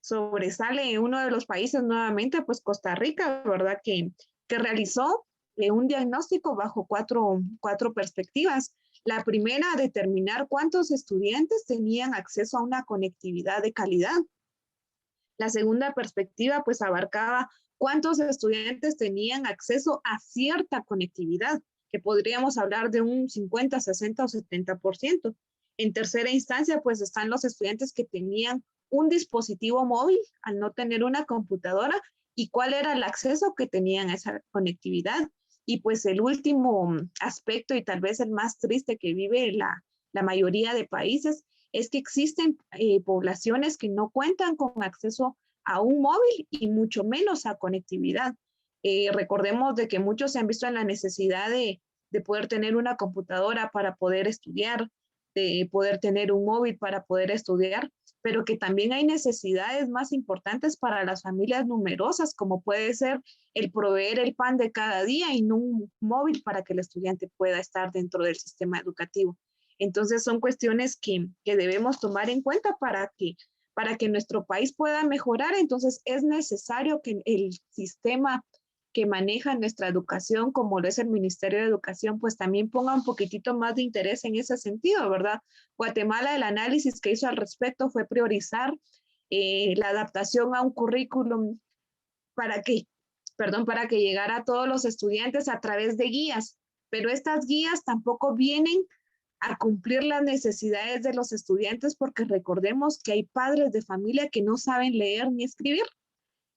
sobresale uno de los países nuevamente, pues Costa Rica, ¿verdad? Que realizó un diagnóstico bajo cuatro perspectivas. La primera, determinar cuántos estudiantes tenían acceso a una conectividad de calidad. La segunda perspectiva, pues abarcaba cuántos estudiantes tenían acceso a cierta conectividad, que podríamos hablar de un 50, 60 o 70%. En tercera instancia, pues están los estudiantes que tenían un dispositivo móvil al no tener una computadora y cuál era el acceso que tenían a esa conectividad. Y pues el último aspecto y tal vez el más triste que vive la mayoría de países es que existen poblaciones que no cuentan con acceso a un móvil y mucho menos a conectividad. Recordemos de que muchos se han visto en la necesidad de poder tener una computadora para poder estudiar, de poder tener un móvil para poder estudiar, pero que también hay necesidades más importantes para las familias numerosas, como puede ser el proveer el pan de cada día y no un móvil para que el estudiante pueda estar dentro del sistema educativo. Entonces son cuestiones que debemos tomar en cuenta para que nuestro país pueda mejorar. Entonces es necesario que el sistema que maneja nuestra educación, como lo es el Ministerio de Educación, pues también ponga un poquitito más de interés en ese sentido, ¿verdad? Guatemala, el análisis que hizo al respecto fue priorizar la adaptación a un currículum para que llegara a todos los estudiantes a través de guías, pero estas guías tampoco vienen a cumplir las necesidades de los estudiantes, porque recordemos que hay padres de familia que no saben leer ni escribir.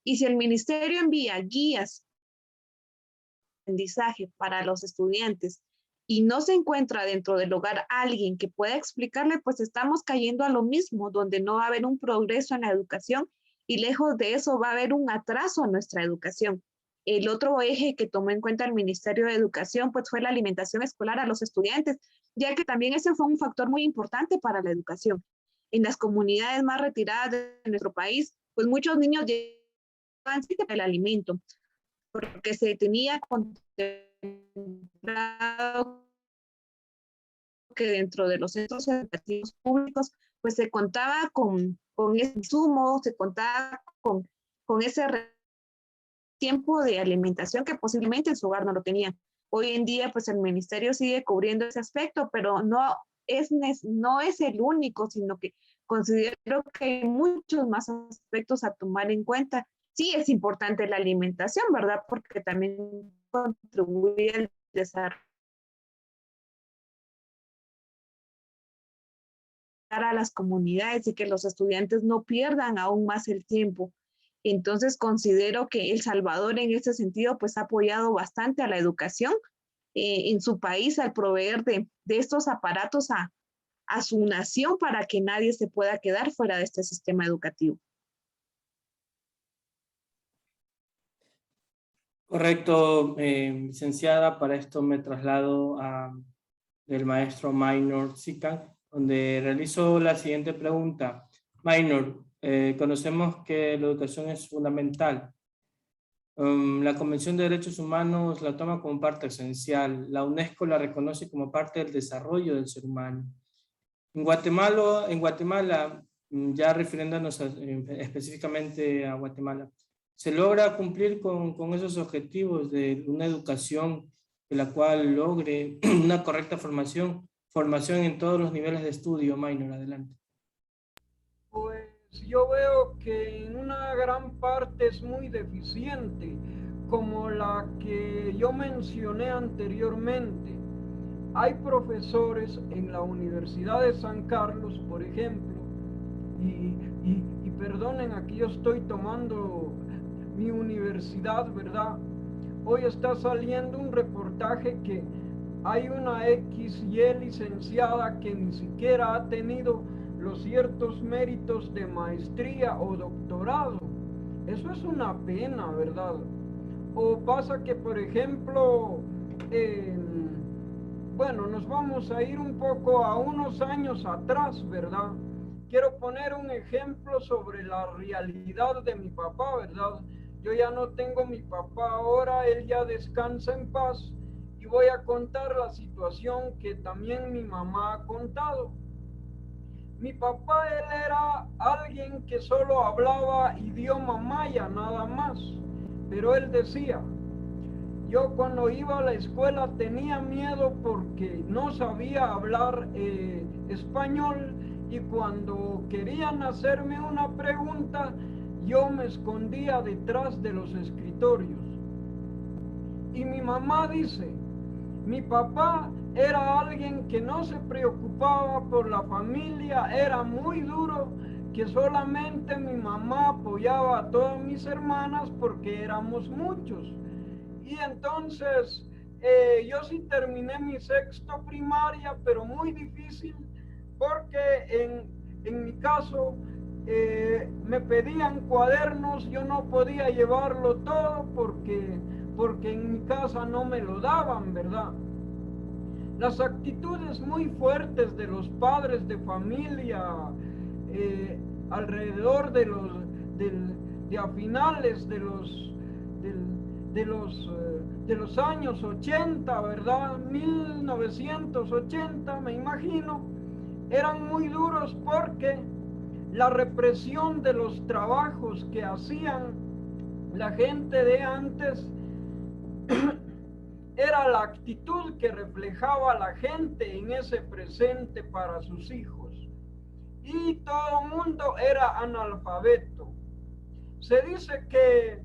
Y si el ministerio envía guías de aprendizaje para los estudiantes y no se encuentra dentro del hogar alguien que pueda explicarle, pues estamos cayendo a lo mismo, donde no va a haber un progreso en la educación y lejos de eso va a haber un atraso en nuestra educación. El otro eje que tomó en cuenta el Ministerio de Educación pues fue la alimentación escolar a los estudiantes, ya que también ese fue un factor muy importante para la educación. En las comunidades más retiradas de nuestro país, pues muchos niños llevaban el alimento, porque se tenía contemplado que dentro de los centros educativos públicos pues se contaba con ese insumo, se contaba con ese tiempo de alimentación que posiblemente en su hogar no lo tenía. Hoy en día, pues el ministerio sigue cubriendo ese aspecto, pero no es el único, sino que considero que hay muchos más aspectos a tomar en cuenta. Sí es importante la alimentación, ¿verdad? Porque también contribuye al desarrollo a las comunidades y que los estudiantes no pierdan aún más el tiempo. Entonces considero que El Salvador en ese sentido pues ha apoyado bastante a la educación en su país al proveer de estos aparatos a su nación para que nadie se pueda quedar fuera de este sistema educativo. Correcto, licenciada. Para esto me traslado del maestro Maynor Sican, donde realizo la siguiente pregunta. Maynor, conocemos que la educación es fundamental. La Convención de Derechos Humanos la toma como parte esencial. La UNESCO la reconoce como parte del desarrollo del ser humano. En Guatemala, ya refiriéndonos específicamente a Guatemala, se logra cumplir con esos objetivos de una educación de la cual logre una correcta formación en todos los niveles de estudio. Maynor, adelante. Pues yo veo que en una gran parte es muy deficiente, como la que yo mencioné anteriormente. Hay profesores en la Universidad de San Carlos, por ejemplo, y perdonen, aquí yo estoy tomando mi universidad, ¿verdad? Hoy está saliendo un reportaje que hay una XY licenciada que ni siquiera ha tenido los ciertos méritos de maestría o doctorado. Eso es una pena, ¿verdad? O pasa que, por ejemplo, bueno, nos vamos a ir un poco a unos años atrás, ¿verdad? Quiero poner un ejemplo sobre la realidad de mi papá, ¿verdad? Yo ya no tengo mi papá ahora, él ya descansa en paz, y voy a contar la situación que también mi mamá ha contado. Mi papá, él era alguien que solo hablaba idioma maya, nada más, pero él decía: yo cuando iba a la escuela tenía miedo porque no sabía hablar español, y cuando querían hacerme una pregunta, yo me escondía detrás de los escritorios. Y mi mamá dice: mi papá era alguien que no se preocupaba por la familia, era muy duro, que solamente mi mamá apoyaba a todas mis hermanas porque éramos muchos. Y entonces yo sí terminé mi sexto primaria, pero muy difícil, porque en mi caso me pedían cuadernos, yo no podía llevarlo todo porque en mi casa no me lo daban, ¿verdad? Las actitudes muy fuertes de los padres de familia alrededor de a finales de los años 80, ¿verdad? 1980, me imagino, eran muy duros porque la represión de los trabajos que hacían la gente de antes era la actitud que reflejaba la gente en ese presente para sus hijos. Y todo el mundo era analfabeto. Se dice que,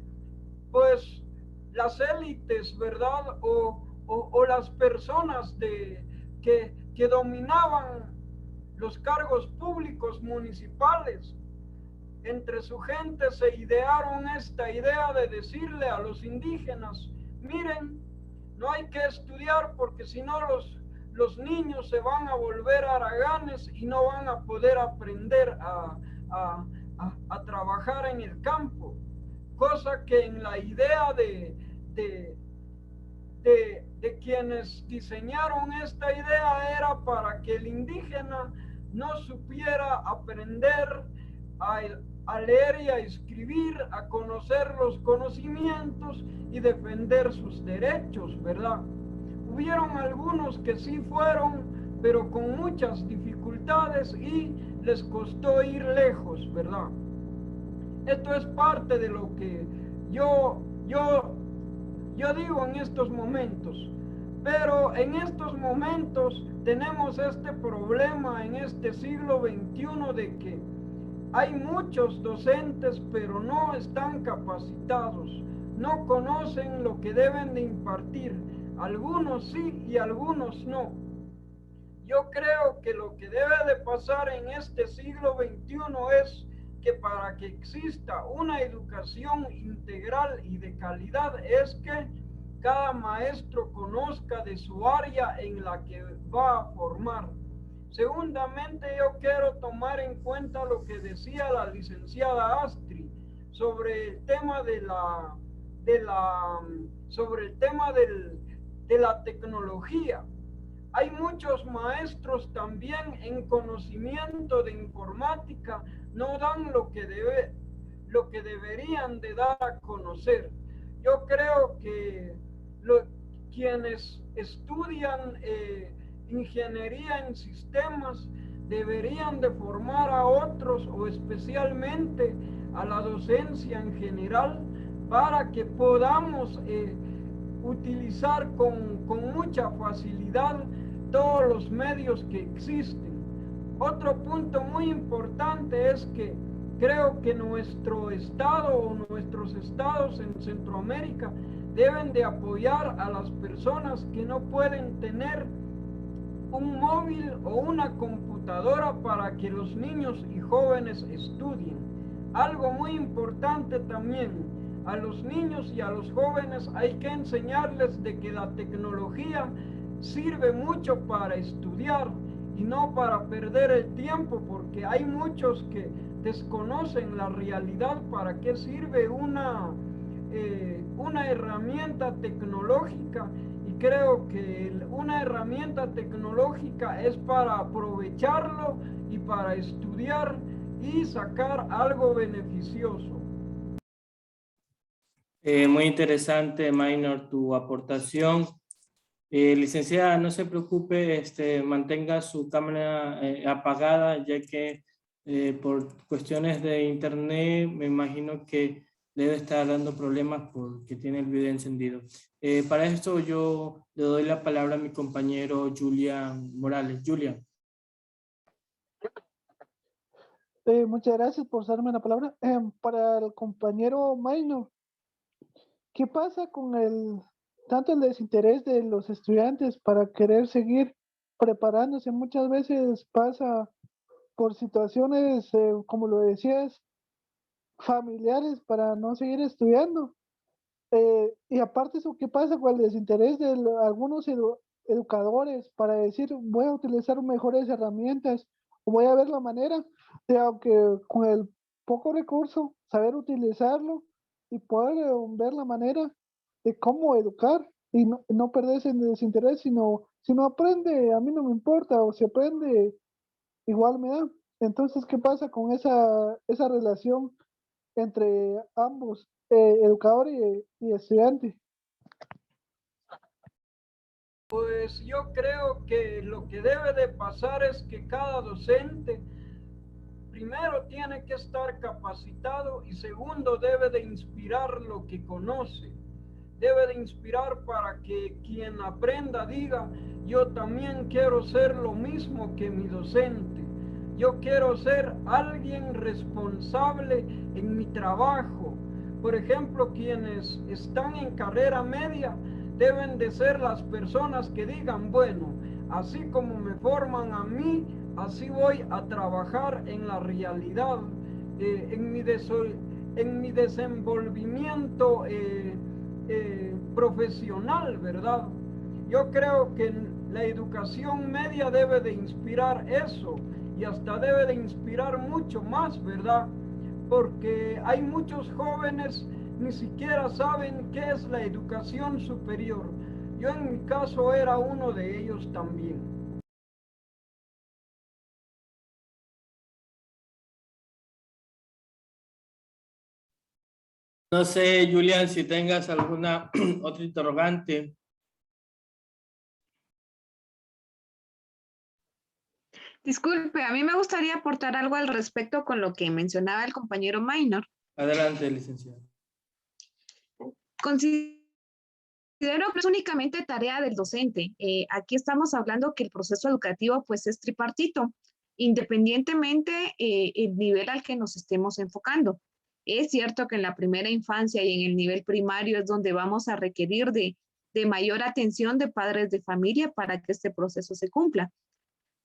pues, las élites, ¿verdad? O las personas que dominaban los cargos públicos municipales, entre su gente se idearon esta idea de decirle a los indígenas: miren, no hay que estudiar porque si no los niños se van a volver haraganes y no van a poder aprender a trabajar en el campo. Cosa que en la idea de quienes diseñaron esta idea era para que el indígena no supiera aprender a leer y a escribir, a conocer los conocimientos y defender sus derechos, ¿verdad? Hubieron algunos que sí fueron, pero con muchas dificultades y les costó ir lejos, ¿verdad? Esto es parte de lo que yo digo en estos momentos. Pero en estos momentos tenemos este problema en este siglo XXI de que hay muchos docentes, pero no están capacitados, no conocen lo que deben de impartir. Algunos sí y algunos no. Yo creo que lo que debe de pasar en este siglo XXI es que para que exista una educación integral y de calidad es que cada maestro conozca de su área en la que va a formar. Segundamente, yo quiero tomar en cuenta lo que decía la licenciada Astrid sobre el tema de la tecnología. Hay muchos maestros también en conocimiento de informática, no dan lo que deberían de dar a conocer. Yo creo que quienes estudian ingeniería en sistemas deberían de formar a otros o especialmente a la docencia en general para que podamos utilizar con mucha facilidad todos los medios que existen. Otro punto muy importante es que creo que nuestro estado o nuestros estados en Centroamérica deben de apoyar a las personas que no pueden tener un móvil o una computadora para que los niños y jóvenes estudien. Algo muy importante también, a los niños y a los jóvenes hay que enseñarles de que la tecnología sirve mucho para estudiar y no para perder el tiempo, porque hay muchos que desconocen la realidad para qué sirve una herramienta tecnológica, y creo que una herramienta tecnológica es para aprovecharlo y para estudiar y sacar algo beneficioso. Muy interesante, Maynor, tu aportación. Licenciada, no se preocupe, mantenga su cámara apagada, ya que por cuestiones de internet me imagino que debe estar dando problemas porque tiene el video encendido. Para esto yo le doy la palabra a mi compañero Julián Morales. Julián. Muchas gracias por darme la palabra. Para el compañero Maynor, ¿qué pasa con tanto el desinterés de los estudiantes para querer seguir preparándose? Muchas veces pasa por situaciones, como lo decías, familiares para no seguir estudiando. Y aparte eso, ¿qué pasa con el desinterés de algunos educadores para decir voy a utilizar mejores herramientas o voy a ver la manera de, aunque con el poco recurso, saber utilizarlo y poder ver la manera de cómo educar y no perderse en el desinterés, sino si no aprende, a mí no me importa, o si aprende, igual me da. Entonces, ¿qué pasa con esa relación entre ambos, educador y estudiante? Pues yo creo que lo que debe de pasar es que cada docente primero tiene que estar capacitado y segundo debe de inspirar lo que conoce. debe de inspirar para que quien aprenda diga, yo también quiero ser lo mismo que mi docente. Yo quiero ser alguien responsable en mi trabajo. Por ejemplo, quienes están en carrera media deben de ser las personas que digan, bueno, así como me forman a mí, así voy a trabajar en la realidad, en mi desenvolvimiento profesional, ¿verdad? Yo creo que la educación media debe de inspirar eso y hasta debe de inspirar mucho más, ¿verdad? Porque hay muchos jóvenes ni siquiera saben qué es la educación superior. Yo en mi caso era uno de ellos también. No sé, Julián, si tengas alguna otra interrogante. Disculpe, a mí me gustaría aportar algo al respecto con lo que mencionaba el compañero Minor. Adelante, licenciado. Considero que es únicamente tarea del docente. Aquí estamos hablando que el proceso educativo pues es tripartito, independientemente el nivel al que nos estemos enfocando. Es cierto que en la primera infancia y en el nivel primario es donde vamos a requerir de mayor atención de padres de familia para que este proceso se cumpla.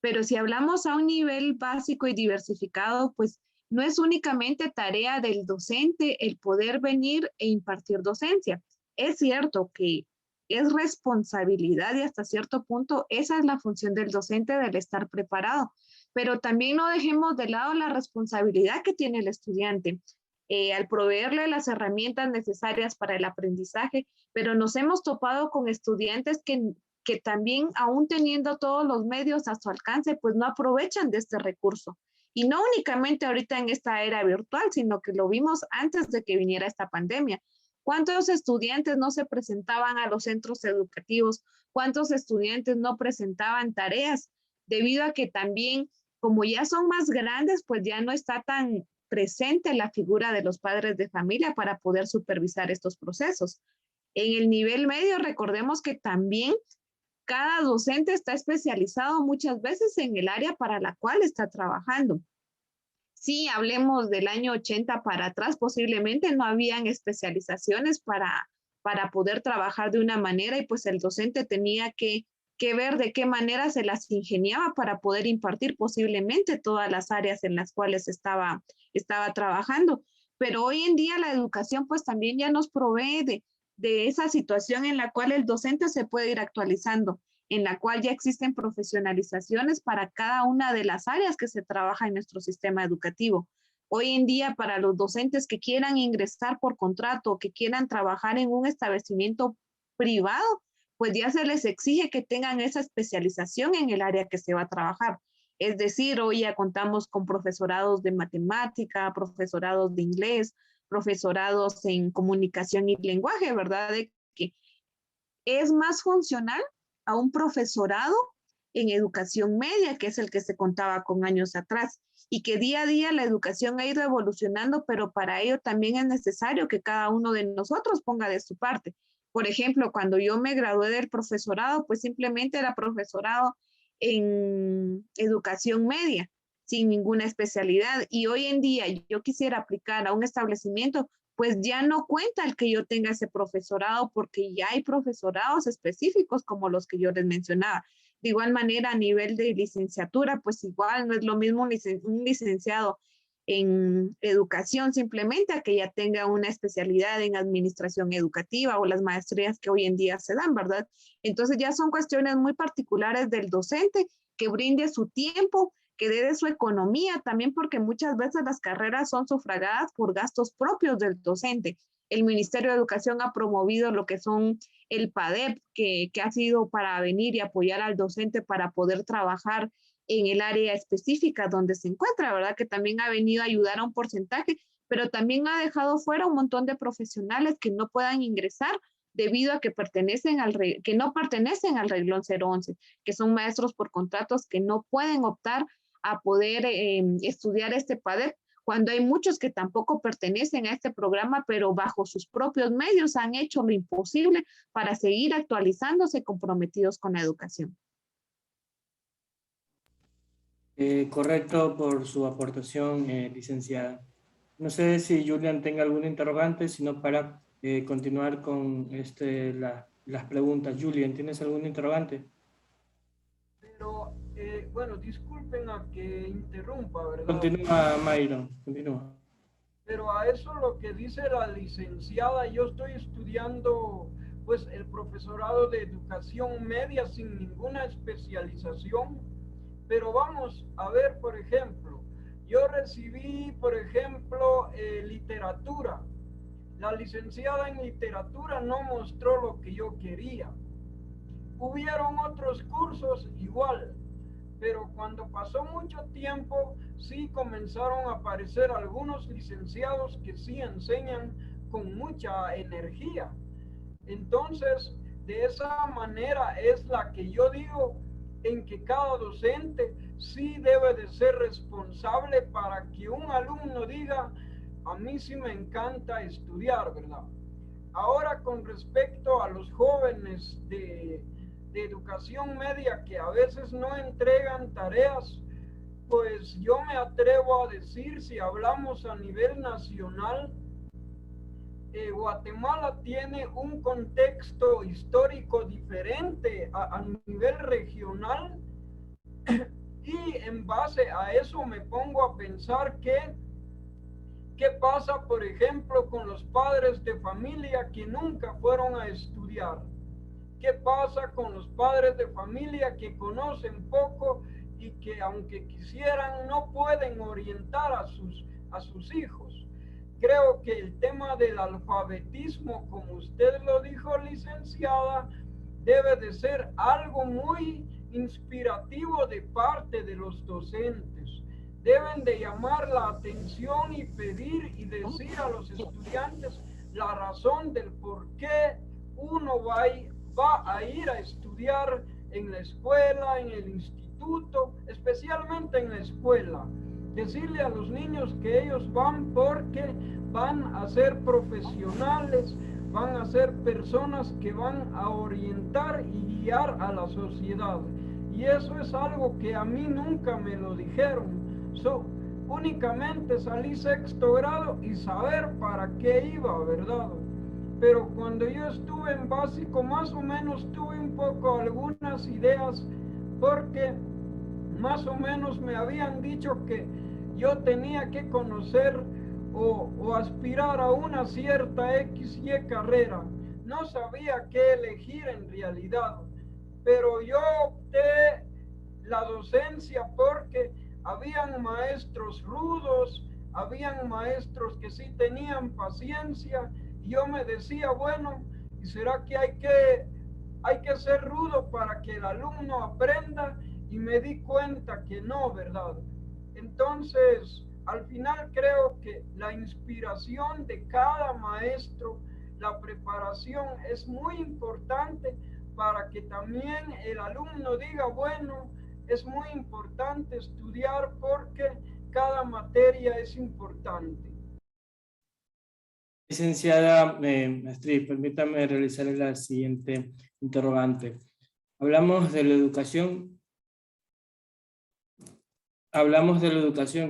Pero si hablamos a un nivel básico y diversificado, pues no es únicamente tarea del docente el poder venir e impartir docencia. Es cierto que es responsabilidad y hasta cierto punto esa es la función del docente, del estar preparado, pero también no dejemos de lado la responsabilidad que tiene el estudiante al proveerle las herramientas necesarias para el aprendizaje, pero nos hemos topado con estudiantes que también, aún teniendo todos los medios a su alcance, pues no aprovechan de este recurso. Y no únicamente ahorita en esta era virtual, sino que lo vimos antes de que viniera esta pandemia. ¿Cuántos estudiantes no se presentaban a los centros educativos? ¿Cuántos estudiantes no presentaban tareas? Debido a que también, como ya son más grandes, pues ya no está tan presente la figura de los padres de familia para poder supervisar estos procesos. En el nivel medio, recordemos que también cada docente está especializado muchas veces en el área para la cual está trabajando. Sí, hablemos del año 80 para atrás, posiblemente no habían especializaciones para poder trabajar de una manera y pues el docente tenía que ver de qué manera se las ingeniaba para poder impartir posiblemente todas las áreas en las cuales estaba trabajando. Pero hoy en día la educación pues también ya nos provee de esa situación en la cual el docente se puede ir actualizando, en la cual ya existen profesionalizaciones para cada una de las áreas que se trabaja en nuestro sistema educativo. Hoy en día, para los docentes que quieran ingresar por contrato, que quieran trabajar en un establecimiento privado, pues ya se les exige que tengan esa especialización en el área que se va a trabajar. Es decir, hoy ya contamos con profesorados de matemática, profesorados de inglés, profesorados en comunicación y lenguaje, ¿verdad? De que es más funcional a un profesorado en educación media, que es el que se contaba con años atrás, y que día a día la educación ha ido evolucionando, pero para ello también es necesario que cada uno de nosotros ponga de su parte. Por ejemplo, cuando yo me gradué del profesorado, pues simplemente era profesorado en educación media, sin ninguna especialidad. Y hoy en día yo quisiera aplicar a un establecimiento, pues ya no cuenta el que yo tenga ese profesorado porque ya hay profesorados específicos como los que yo les mencionaba. De igual manera, a nivel de licenciatura, pues igual no es lo mismo un licenciado en educación simplemente a que ya tenga una especialidad en administración educativa o las maestrías que hoy en día se dan, ¿verdad? Entonces ya son cuestiones muy particulares del docente que brinde su tiempo, que dé de su economía también, porque muchas veces las carreras son sufragadas por gastos propios del docente. El Ministerio de Educación ha promovido lo que son el PADEP, que ha sido para venir y apoyar al docente para poder trabajar en el área específica donde se encuentra, ¿verdad? Que también ha venido a ayudar a un porcentaje, pero también ha dejado fuera un montón de profesionales que no puedan ingresar debido a que no pertenecen al reglón 011, que son maestros por contratos que no pueden optar a poder estudiar este PADEP cuando hay muchos que tampoco pertenecen a este programa, pero bajo sus propios medios han hecho lo imposible para seguir actualizándose, comprometidos con la educación. Correcto por su aportación, licenciada. No sé si Julian tenga algún interrogante, sino para continuar con las preguntas. Julian, ¿tienes algún interrogante? Pero, bueno, disculpen a que interrumpa, ¿verdad? Continúa, Mayron, continúa. Pero a eso lo que dice la licenciada, yo estoy estudiando pues el profesorado de educación media sin ninguna especialización, pero vamos a ver, por ejemplo, yo recibí, por ejemplo, literatura. La licenciada en literatura no mostró lo que yo quería. Hubieron otros cursos igual, pero cuando pasó mucho tiempo, sí comenzaron a aparecer algunos licenciados que sí enseñan con mucha energía. Entonces, de esa manera es la que yo digo en que cada docente sí debe de ser responsable para que un alumno diga, a mí sí me encanta estudiar, ¿verdad? Ahora, con respecto a los jóvenes de educación media que a veces no entregan tareas, pues yo me atrevo a decir, si hablamos a nivel nacional, Guatemala tiene un contexto histórico diferente a nivel regional, y en base a eso me pongo a pensar ¿qué pasa, por ejemplo, con los padres de familia que nunca fueron a estudiar? ¿Qué pasa con los padres de familia que conocen poco y que aunque quisieran no pueden orientar a sus hijos? Creo que el tema del alfabetismo, como usted lo dijo, licenciada, debe de ser algo muy inspirativo de parte de los docentes. Deben de llamar la atención y pedir y decir a los estudiantes la razón del por qué uno va a ir a estudiar en la escuela, en el instituto, especialmente en la escuela. Decirle a los niños que ellos van porque van a ser profesionales, van a ser personas que van a orientar y guiar a la sociedad. Y eso es algo que a mí nunca me lo dijeron. Únicamente salí sexto grado y saber para qué iba, ¿verdad? Pero cuando yo estuve en básico, más o menos tuve un poco algunas ideas, porque más o menos me habían dicho que yo tenía que conocer o aspirar a una cierta XY carrera. No sabía qué elegir en realidad, pero yo opté la docencia porque habían maestros rudos, habían maestros que sí tenían paciencia, y yo me decía, bueno, ¿y será que hay que ser rudo para que el alumno aprenda? Y me di cuenta que no, ¿verdad? Entonces, al final creo que la inspiración de cada maestro, la preparación es muy importante para que también el alumno diga, bueno, es muy importante estudiar porque cada materia es importante. Licenciada Astrid, permítame realizar la siguiente interrogante. Hablamos de la educación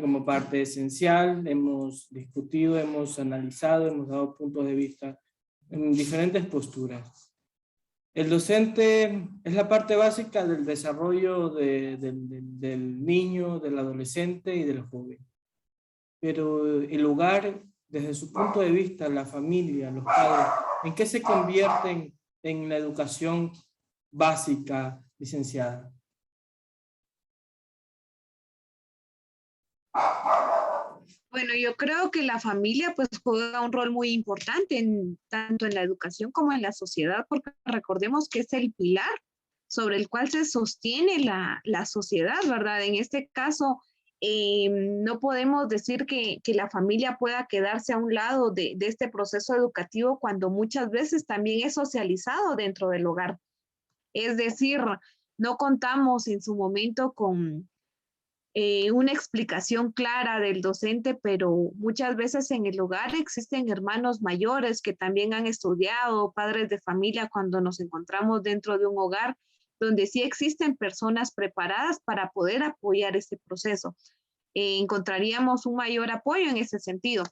como parte esencial, hemos discutido, hemos analizado, hemos dado puntos de vista en diferentes posturas. El docente es la parte básica del desarrollo del niño, del adolescente y del joven. Pero el hogar, desde su punto de vista, la familia, los padres, ¿en qué se convierten en la educación básica, licenciada? Bueno, yo creo que la familia pues juega un rol muy importante tanto en la educación como en la sociedad, porque recordemos que es el pilar sobre el cual se sostiene la sociedad, ¿verdad? En este caso, no podemos decir que la familia pueda quedarse a un lado de este proceso educativo cuando muchas veces también es socializado dentro del hogar. Es decir, no contamos en su momento con una explicación clara del docente, pero muchas veces en el hogar existen hermanos mayores que también han estudiado, padres de familia, cuando nos encontramos dentro de un hogar donde sí existen personas preparadas para poder apoyar este proceso. Encontraríamos un mayor apoyo en ese sentido,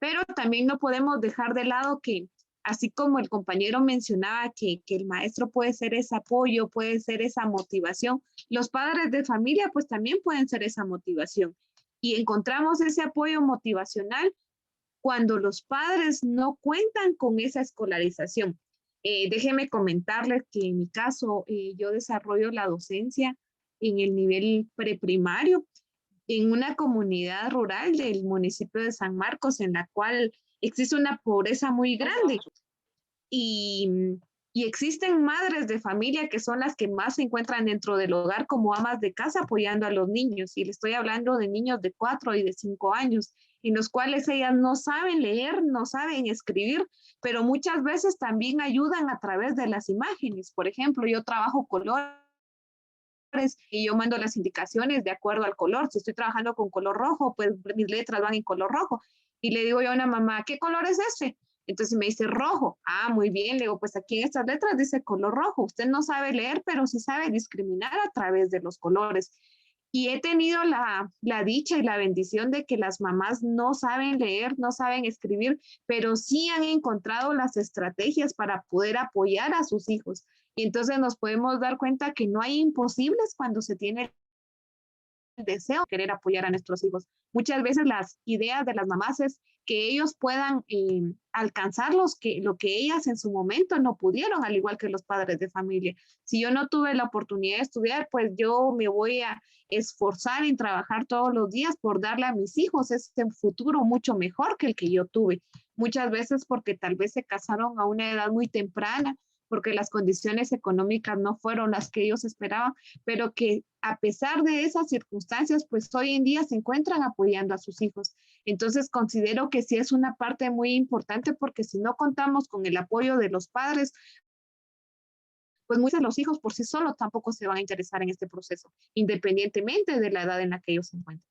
pero también no podemos dejar de lado que, así como el compañero mencionaba que el maestro puede ser ese apoyo, puede ser esa motivación, los padres de familia pues también pueden ser esa motivación. Y encontramos ese apoyo motivacional cuando los padres no cuentan con esa escolarización. Déjenme comentarles que en mi caso yo desarrollo la docencia en el nivel preprimario en una comunidad rural del municipio de San Marcos, en la cual existe una pobreza muy grande. Y existen madres de familia que son las que más se encuentran dentro del hogar como amas de casa apoyando a los niños. Y le estoy hablando de niños de 4 y de 5 años, en los cuales ellas no saben leer, no saben escribir, pero muchas veces también ayudan a través de las imágenes. Por ejemplo, yo trabajo colores y yo mando las indicaciones de acuerdo al color. Si estoy trabajando con color rojo, pues mis letras van en color rojo. Y le digo yo a una mamá, ¿qué color es este? Entonces me dice rojo. Ah, muy bien. Le digo, pues aquí en estas letras dice color rojo. Usted no sabe leer, pero sí sabe discriminar a través de los colores. Y he tenido la dicha y la bendición de que las mamás no saben leer, no saben escribir, pero sí han encontrado las estrategias para poder apoyar a sus hijos. Y entonces nos podemos dar cuenta que no hay imposibles cuando se tiene el deseo de querer apoyar a nuestros hijos. Muchas veces las ideas de las mamás es que ellos puedan alcanzar lo que ellas en su momento no pudieron, al igual que los padres de familia. Si yo no tuve la oportunidad de estudiar, pues yo me voy a esforzar en trabajar todos los días por darle a mis hijos ese futuro mucho mejor que el que yo tuve. Muchas veces porque tal vez se casaron a una edad muy temprana, porque las condiciones económicas no fueron las que ellos esperaban, pero que a pesar de esas circunstancias, pues hoy en día se encuentran apoyando a sus hijos. Entonces considero que sí es una parte muy importante, porque si no contamos con el apoyo de los padres, pues muchos de los hijos por sí solos tampoco se van a interesar en este proceso, independientemente de la edad en la que ellos se encuentran.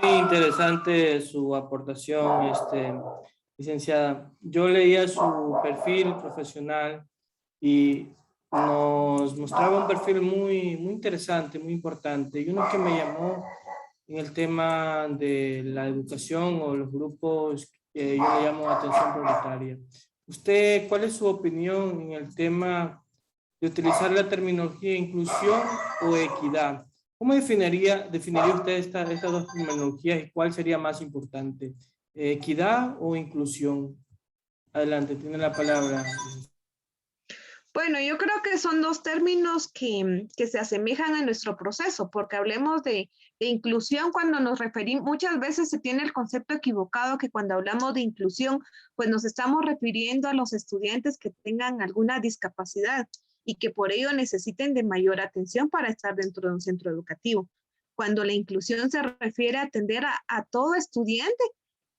Muy interesante su aportación, licenciada. Yo leía su perfil profesional y nos mostraba un perfil muy, muy interesante, muy importante. Y uno que me llamó en el tema de la educación o los grupos que yo le llamo atención prioritaria. ¿Usted cuál es su opinión en el tema de utilizar la terminología inclusión o equidad? ¿Cómo definiría usted estas dos terminologías y cuál sería más importante? ¿Equidad o inclusión? Adelante, tiene la palabra. Bueno, yo creo que son dos términos que se asemejan a nuestro proceso, porque hablemos de inclusión cuando nos referimos, muchas veces se tiene el concepto equivocado que cuando hablamos de inclusión, pues nos estamos refiriendo a los estudiantes que tengan alguna discapacidad y que por ello necesiten de mayor atención para estar dentro de un centro educativo. Cuando la inclusión se refiere a atender a todo estudiante,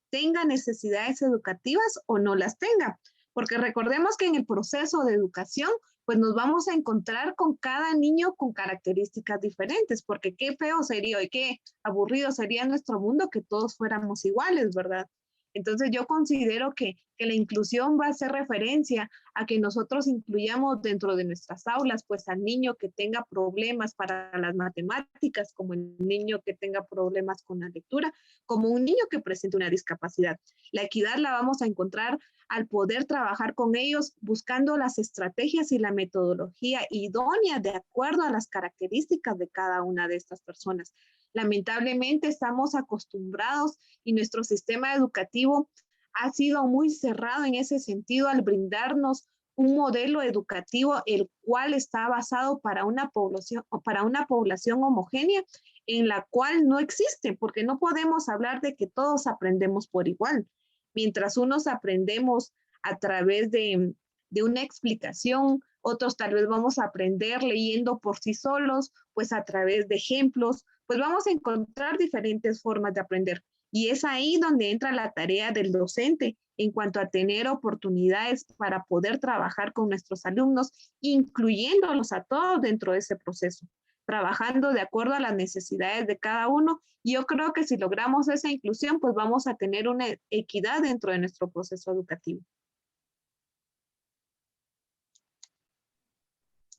tenga necesidades educativas o no las tenga. Porque recordemos que en el proceso de educación, pues nos vamos a encontrar con cada niño con características diferentes, porque qué feo sería y qué aburrido sería nuestro mundo que todos fuéramos iguales, ¿verdad? Entonces yo considero que la inclusión va a hacer referencia a que nosotros incluyamos dentro de nuestras aulas, pues al niño que tenga problemas para las matemáticas, como el niño que tenga problemas con la lectura, como un niño que presente una discapacidad. La equidad la vamos a encontrar al poder trabajar con ellos buscando las estrategias y la metodología idónea de acuerdo a las características de cada una de estas personas. Lamentablemente estamos acostumbrados y nuestro sistema educativo ha sido muy cerrado en ese sentido al brindarnos un modelo educativo el cual está basado para una población homogénea en la cual no existe, porque no podemos hablar de que todos aprendemos por igual. Mientras unos aprendemos a través de una explicación, otros tal vez vamos a aprender leyendo por sí solos, pues a través de ejemplos, pues vamos a encontrar diferentes formas de aprender. Y es ahí donde entra la tarea del docente en cuanto a tener oportunidades para poder trabajar con nuestros alumnos, incluyéndolos a todos dentro de ese proceso. trabajando de acuerdo a las necesidades de cada uno. Y yo creo que si logramos esa inclusión, pues vamos a tener una equidad dentro de nuestro proceso educativo.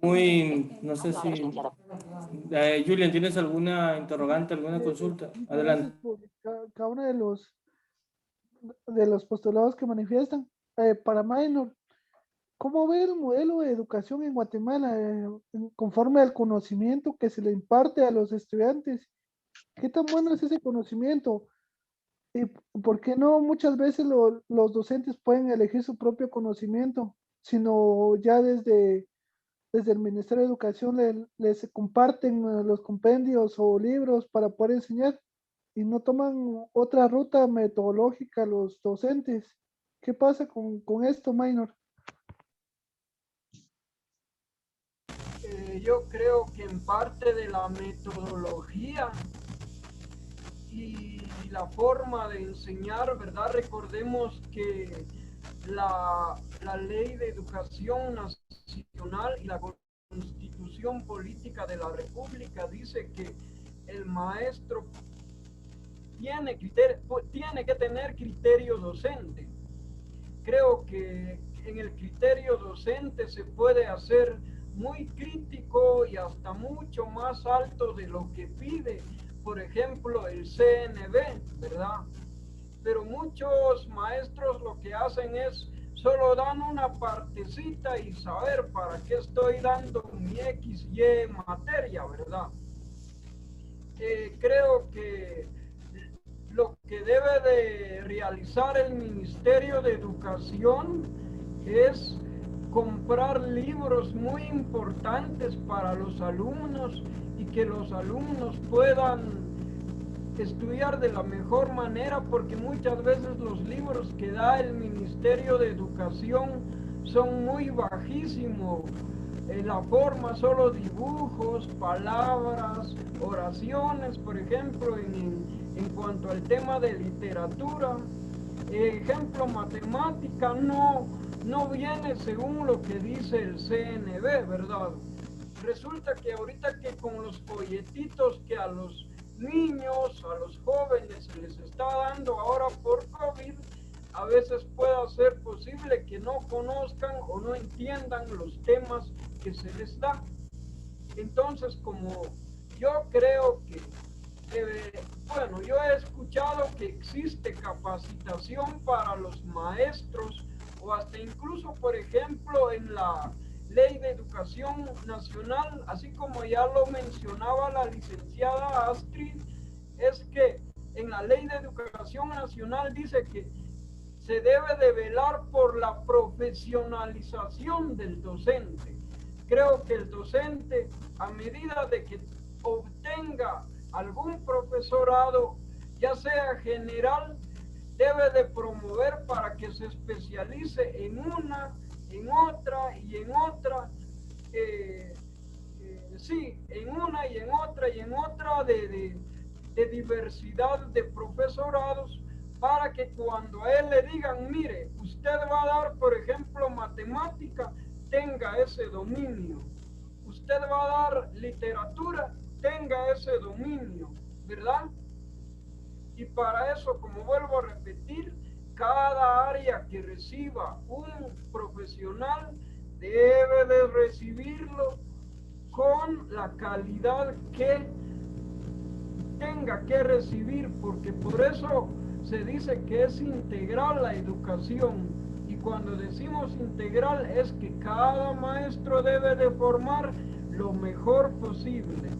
No sé si... Julian, ¿tienes alguna interrogante, alguna consulta? Adelante. Por cada uno de los postulados que manifiestan. Para Minor, ¿cómo ve el modelo de educación en Guatemala conforme al conocimiento que se le imparte a los estudiantes? ¿Qué tan bueno es ese conocimiento? ¿Y por qué no muchas veces los docentes pueden elegir su propio conocimiento, sino ya desde el Ministerio de Educación les comparten los compendios o libros para poder enseñar y no toman otra ruta metodológica los docentes? ¿Qué pasa con esto, Minor? Yo creo que en parte de la metodología y la forma de enseñar, ¿verdad? Recordemos que la Ley de Educación Nacional y la Constitución Política de la República dice que el maestro tiene que tener criterio docente. Creo que en el criterio docente se puede hacer muy crítico y hasta mucho más alto de lo que pide, por ejemplo, el CNB, ¿verdad? Pero muchos maestros lo que hacen es solo dan una partecita y saber para qué estoy dando mi XY materia, ¿verdad? Creo que lo que debe de realizar el Ministerio de Educación es comprar libros muy importantes para los alumnos y que los alumnos puedan estudiar de la mejor manera, porque muchas veces los libros que da el Ministerio de Educación son muy bajísimos. En la forma, solo dibujos, palabras, oraciones, por ejemplo, en cuanto al tema de literatura. Ejemplo, matemática no viene según lo que dice el CNB, ¿verdad? Resulta que ahorita que con los folletitos que a los niños, a los jóvenes se les está dando ahora por COVID, a veces puede ser posible que no conozcan o no entiendan los temas que se les da. Entonces, como yo creo que, bueno, yo he escuchado que existe capacitación para los maestros o hasta incluso, por ejemplo, en la Ley de Educación Nacional, así como ya lo mencionaba la licenciada Astrid, es que en la Ley de Educación Nacional dice que se debe de velar por la profesionalización del docente. Creo que el docente, a medida de que obtenga algún profesorado, ya sea general, debe de promover para que se especialice en una, en otra y en otra, en una y en otra y en otra de diversidad de profesorados, para que cuando a él le digan, mire, usted va a dar, por ejemplo, matemática, tenga ese dominio. Usted va a dar literatura, tenga ese dominio, ¿verdad? Y para eso, como vuelvo a repetir, cada área que reciba un profesional debe de recibirlo con la calidad que tenga que recibir, porque por eso se dice que es integral la educación. Y cuando decimos integral es que cada maestro debe de formar lo mejor posible.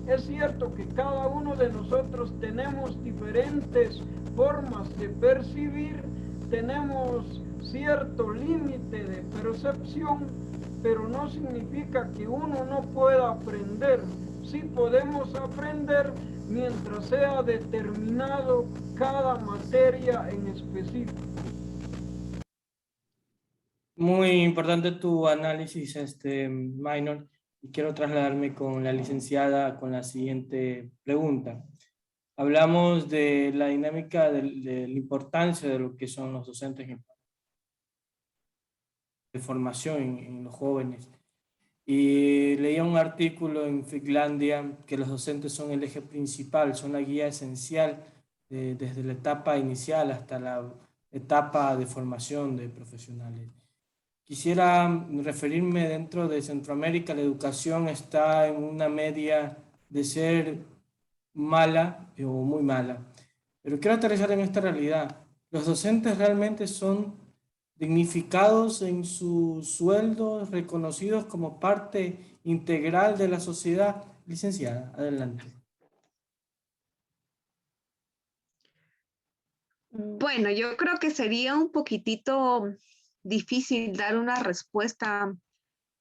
Es cierto que cada uno de nosotros tenemos diferentes formas de percibir, tenemos cierto límite de percepción, pero no significa que uno no pueda aprender. Sí podemos aprender mientras sea determinado cada materia en específico. Muy importante tu análisis, Minor, y quiero trasladarme con la licenciada con la siguiente pregunta. Hablamos de la dinámica de la importancia de lo que son los docentes de formación en los jóvenes. Y leía un artículo en Finlandia que los docentes son el eje principal, son la guía esencial desde la etapa inicial hasta la etapa de formación de profesionales. Quisiera referirme dentro de Centroamérica, la educación está en una media de ser mala o muy mala. Pero quiero aterrizar en esta realidad. Los docentes realmente son dignificados en sus sueldos, reconocidos como parte integral de la sociedad. Licenciada, adelante. Bueno, yo creo que sería un poquitito difícil dar una respuesta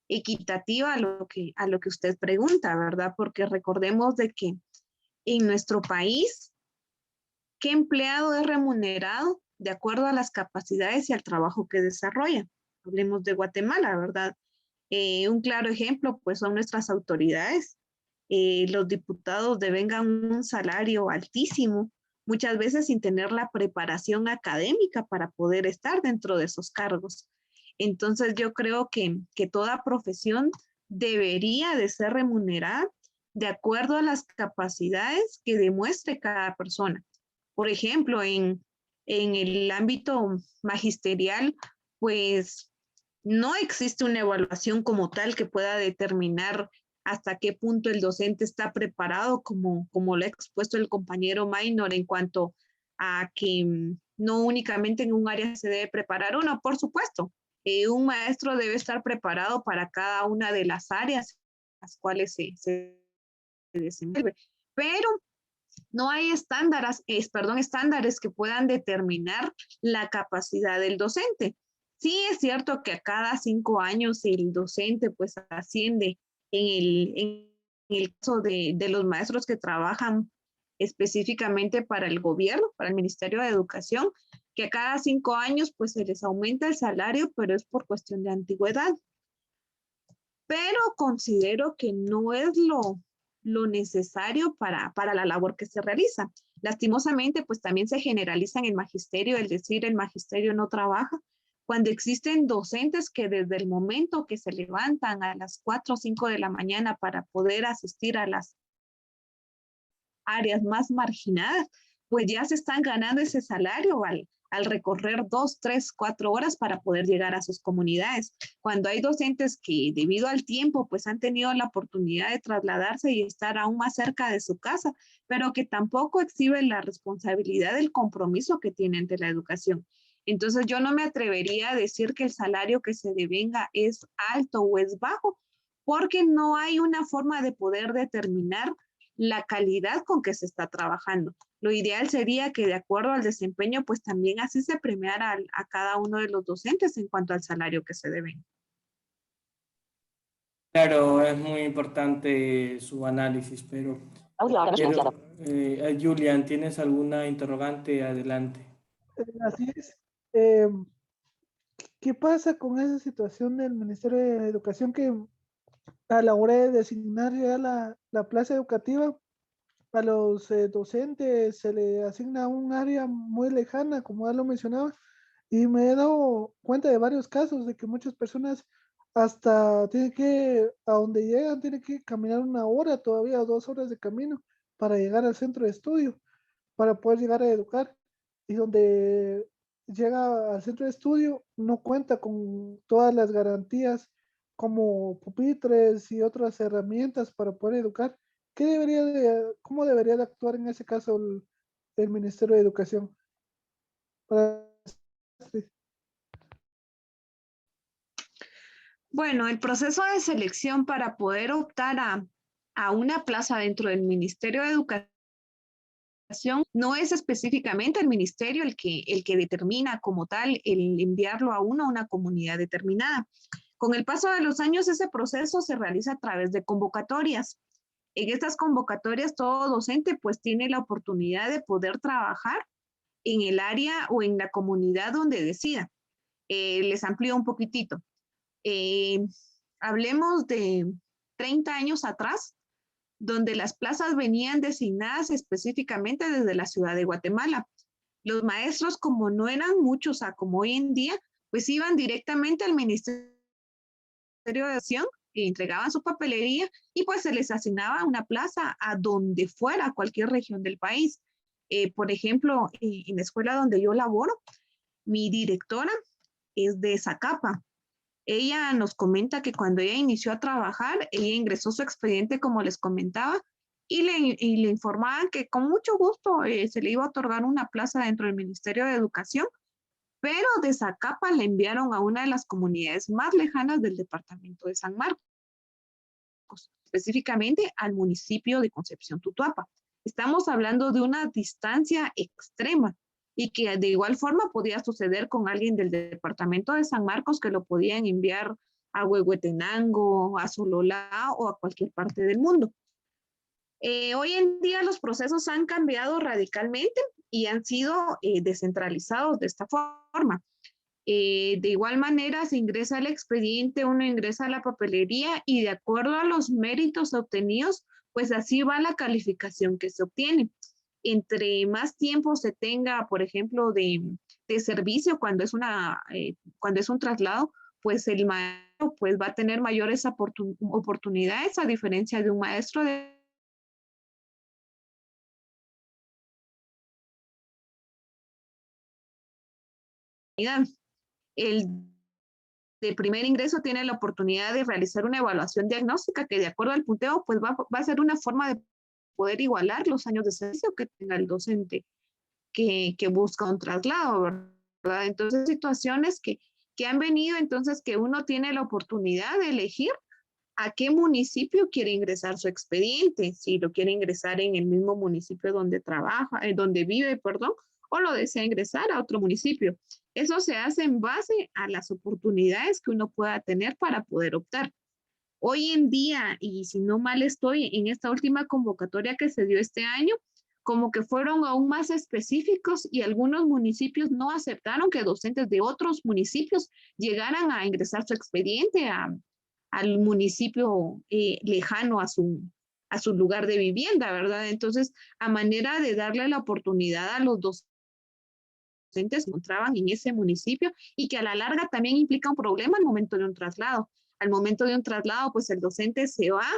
equitativa a lo que usted pregunta, ¿verdad? Porque recordemos de que en nuestro país, ¿qué empleado es remunerado de acuerdo a las capacidades y al trabajo que desarrolla? Hablemos de Guatemala, ¿verdad? Un claro ejemplo, pues, son nuestras autoridades. Los diputados devengan un salario altísimo, muchas veces sin tener la preparación académica para poder estar dentro de esos cargos. Entonces, yo creo que toda profesión debería de ser remunerada de acuerdo a las capacidades que demuestre cada persona. Por ejemplo, en el ámbito magisterial, pues no existe una evaluación como tal que pueda determinar hasta qué punto el docente está preparado, como lo ha expuesto el compañero Maynor, en cuanto a que no únicamente en un área se debe preparar uno, por supuesto. Un maestro debe estar preparado para cada una de las áreas en las cuales se desenvuelve, pero no hay estándares que puedan determinar la capacidad del docente. Sí es cierto que a cada 5 años el docente pues asciende en el caso de los maestros que trabajan específicamente para el gobierno, para el Ministerio de Educación, que a cada 5 años pues se les aumenta el salario, pero es por cuestión de antigüedad. Pero considero que no es lo necesario para la labor que se realiza. Lastimosamente, pues también se generaliza en el magisterio, el decir el magisterio no trabaja, cuando existen docentes que desde el momento que se levantan a las 4 o 5 de la mañana para poder asistir a las áreas más marginadas, pues ya se están ganando ese salario al recorrer 2, 3, 4 horas para poder llegar a sus comunidades. Cuando hay docentes que debido al tiempo pues han tenido la oportunidad de trasladarse y estar aún más cerca de su casa, pero que tampoco exhiben la responsabilidad del compromiso que tienen ante la educación. Entonces yo no me atrevería a decir que el salario que se devenga es alto o es bajo, porque no hay una forma de poder determinar la calidad con que se está trabajando. Lo ideal sería que de acuerdo al desempeño, pues también así se premiara a cada uno de los docentes en cuanto al salario que se deben. Claro, es muy importante su análisis, pero Julian, ¿tienes alguna interrogante? Adelante. Así es. ¿Qué pasa con esa situación del Ministerio de Educación que a la hora de designar ya la plaza educativa, a los docentes se le asigna un área muy lejana, como ya lo mencionaba, y me he dado cuenta de varios casos de que muchas personas hasta tienen que, a donde llegan, tienen que caminar 1 hora todavía, 2 horas de camino para llegar al centro de estudio, para poder llegar a educar, y donde llega al centro de estudio no cuenta con todas las garantías como pupitres y otras herramientas para poder educar. ¿Cómo debería de actuar en ese caso el Ministerio de Educación? Bueno, el proceso de selección para poder optar a una plaza dentro del Ministerio de Educación no es específicamente el ministerio el que determina como tal el enviarlo a una comunidad determinada. Con el paso de los años, ese proceso se realiza a través de convocatorias. En estas convocatorias, todo docente pues tiene la oportunidad de poder trabajar en el área o en la comunidad donde decida. Les amplío un poquitito. Hablemos de 30 años atrás, donde las plazas venían designadas específicamente desde la ciudad de Guatemala. Los maestros, como no eran muchos como hoy en día, pues iban directamente al Ministerio de Educación entregaban su papelería y pues se les asignaba una plaza a donde fuera, a cualquier región del país. Por ejemplo, en la escuela donde yo laboro, mi directora es de Zacapa. Ella nos comenta que cuando ella inició a trabajar, ella ingresó su expediente, como les comentaba, y le informaban que con mucho gusto se le iba a otorgar una plaza dentro del Ministerio de Educación, pero de Zacapa le enviaron a una de las comunidades más lejanas del departamento de San Marcos, específicamente al municipio de Concepción Tutuapa. Estamos hablando de una distancia extrema y que de igual forma podía suceder con alguien del departamento de San Marcos que lo podían enviar a Huehuetenango, a Sololá o a cualquier parte del mundo. Hoy en día los procesos han cambiado radicalmente y han sido descentralizados de esta forma. De igual manera se ingresa al expediente, uno ingresa a la papelería y de acuerdo a los méritos obtenidos, pues así va la calificación que se obtiene. Entre más tiempo se tenga, por ejemplo, de servicio cuando es un traslado, pues el maestro pues va a tener mayores oportunidades a diferencia de un maestro de el de primer ingreso tiene la oportunidad de realizar una evaluación diagnóstica que de acuerdo al punteo pues va a ser una forma de poder igualar los años de servicio que tenga el docente que busca un traslado, ¿verdad? Entonces, situaciones que han venido, entonces que uno tiene la oportunidad de elegir a qué municipio quiere ingresar su expediente, si lo quiere ingresar en el mismo municipio donde trabaja, donde vive, perdón, o lo desea ingresar a otro municipio. Eso se hace en base a las oportunidades que uno pueda tener para poder optar. Hoy en día, y si no mal estoy, en esta última convocatoria que se dio este año, como que fueron aún más específicos y algunos municipios no aceptaron que docentes de otros municipios llegaran a ingresar su expediente al municipio lejano a su lugar de vivienda, ¿verdad? Entonces, a manera de darle la oportunidad a los docentes que se encontraban en ese municipio y que a la larga también implica un problema al momento de un traslado. Al momento de un traslado, pues el docente se va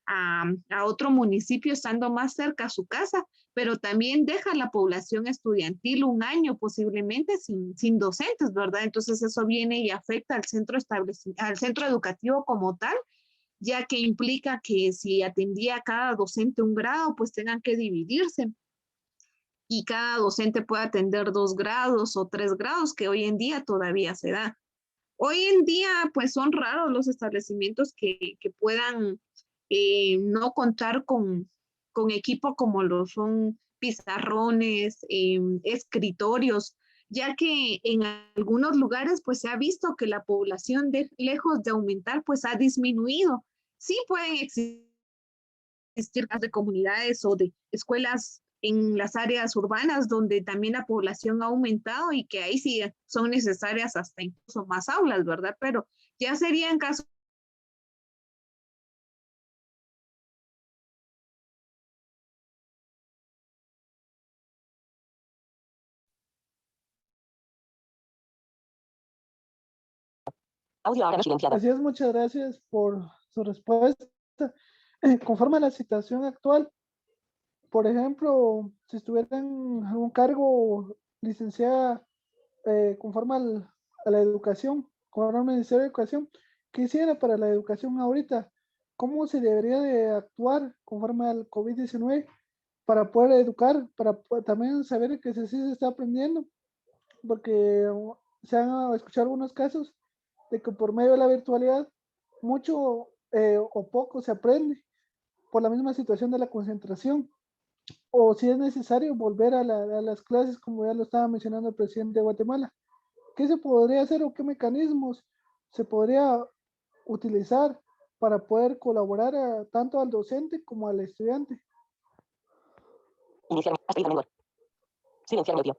a otro municipio estando más cerca a su casa, pero también deja la población estudiantil un año posiblemente sin docentes, ¿verdad? Entonces eso viene y afecta al centro educativo como tal, ya que implica que si atendía a cada docente un grado, pues tengan que dividirse y cada docente puede atender 2 grados o 3 grados, que hoy en día todavía se da. Hoy en día, pues son raros los establecimientos que puedan no contar con equipo como lo son pizarrones, escritorios, ya que en algunos lugares pues se ha visto que la población lejos de aumentar pues ha disminuido. Sí pueden existir de comunidades o de escuelas en las áreas urbanas donde también la población ha aumentado y que ahí sí son necesarias hasta incluso más aulas, ¿verdad? Pero ya sería en caso Audio ahora no silenciado. Así es, muchas gracias por su respuesta. Conforme a la situación actual, por ejemplo, si estuviera en algún cargo licenciada conforme a la educación, conforme al Ministerio de Educación, ¿qué hiciera para la educación ahorita? ¿Cómo se debería de actuar conforme al COVID-19 para poder educar, para también saber que sí se está aprendiendo? Porque se han escuchado algunos casos de que por medio de la virtualidad mucho o poco se aprende por la misma situación de la concentración, o si es necesario volver a las clases, como ya lo estaba mencionando el presidente de Guatemala. ¿Qué se podría hacer o qué mecanismos se podría utilizar para poder colaborar tanto al docente como al estudiante? Iniciar hasta menor. Silenciar audio.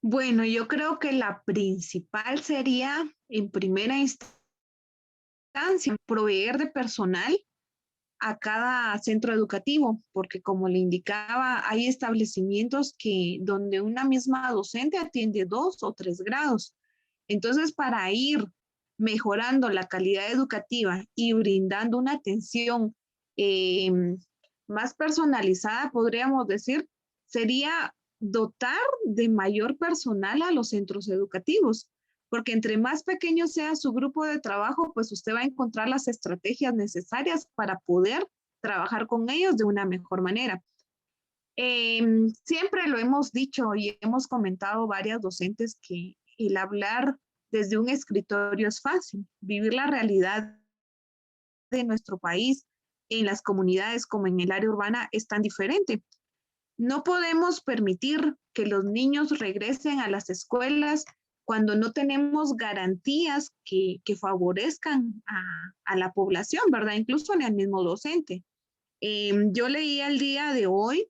Bueno, yo creo que la principal sería, en primera instancia, proveer de personal a cada centro educativo, porque como le indicaba, hay establecimientos donde una misma docente atiende 2 o 3 grados. Entonces, para ir mejorando la calidad educativa y brindando una atención más personalizada, podríamos decir, sería dotar de mayor personal a los centros educativos, porque entre más pequeño sea su grupo de trabajo, pues usted va a encontrar las estrategias necesarias para poder trabajar con ellos de una mejor manera. Siempre lo hemos dicho y hemos comentado varias docentes que el hablar desde un escritorio es fácil. Vivir la realidad de nuestro país en las comunidades como en el área urbana es tan diferente. No podemos permitir que los niños regresen a las escuelas cuando no tenemos garantías que favorezcan a la población, ¿verdad? Incluso al mismo docente. Yo leí el día de hoy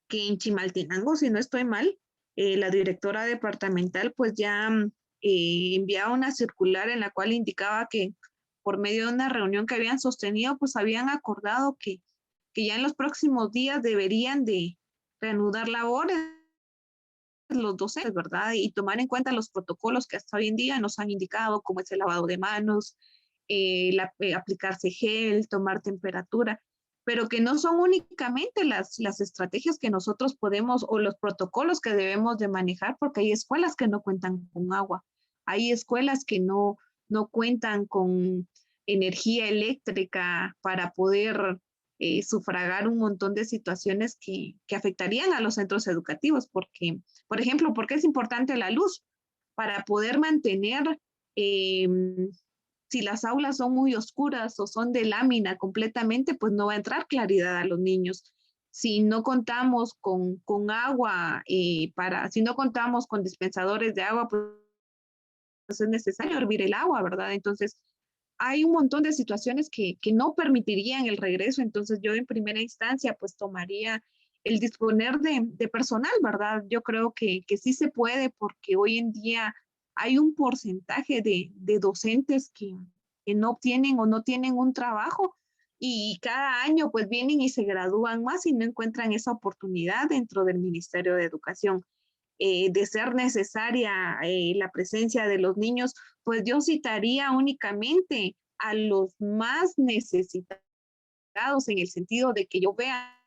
que en Chimaltenango, si no estoy mal, la directora departamental pues ya enviaba una circular en la cual indicaba que por medio de una reunión que habían sostenido, pues habían acordado que ya en los próximos días deberían de reanudar labores los docentes, ¿verdad? Y tomar en cuenta los protocolos que hasta hoy en día nos han indicado, como es el lavado de manos, aplicarse gel, tomar temperatura, pero que no son únicamente las estrategias que nosotros podemos o los protocolos que debemos de manejar, porque hay escuelas que no cuentan con agua, hay escuelas que no cuentan con energía eléctrica para poder sufragar un montón de situaciones que afectarían a los centros educativos, porque, por ejemplo, ¿por qué es importante la luz? Para poder mantener, si las aulas son muy oscuras o son de lámina completamente, pues no va a entrar claridad a los niños. Si no contamos con agua, si no contamos con dispensadores de agua, pues es necesario hervir el agua, ¿verdad? Entonces, hay un montón de situaciones que no permitirían el regreso, entonces yo en primera instancia pues tomaría el disponer de personal, ¿verdad? Yo creo que sí se puede porque hoy en día hay un porcentaje de docentes que no obtienen o no tienen un trabajo y cada año pues vienen y se gradúan más y no encuentran esa oportunidad dentro del Ministerio de Educación. De ser necesaria la presencia de los niños, pues yo citaría únicamente a los más necesitados en el sentido de que yo vea,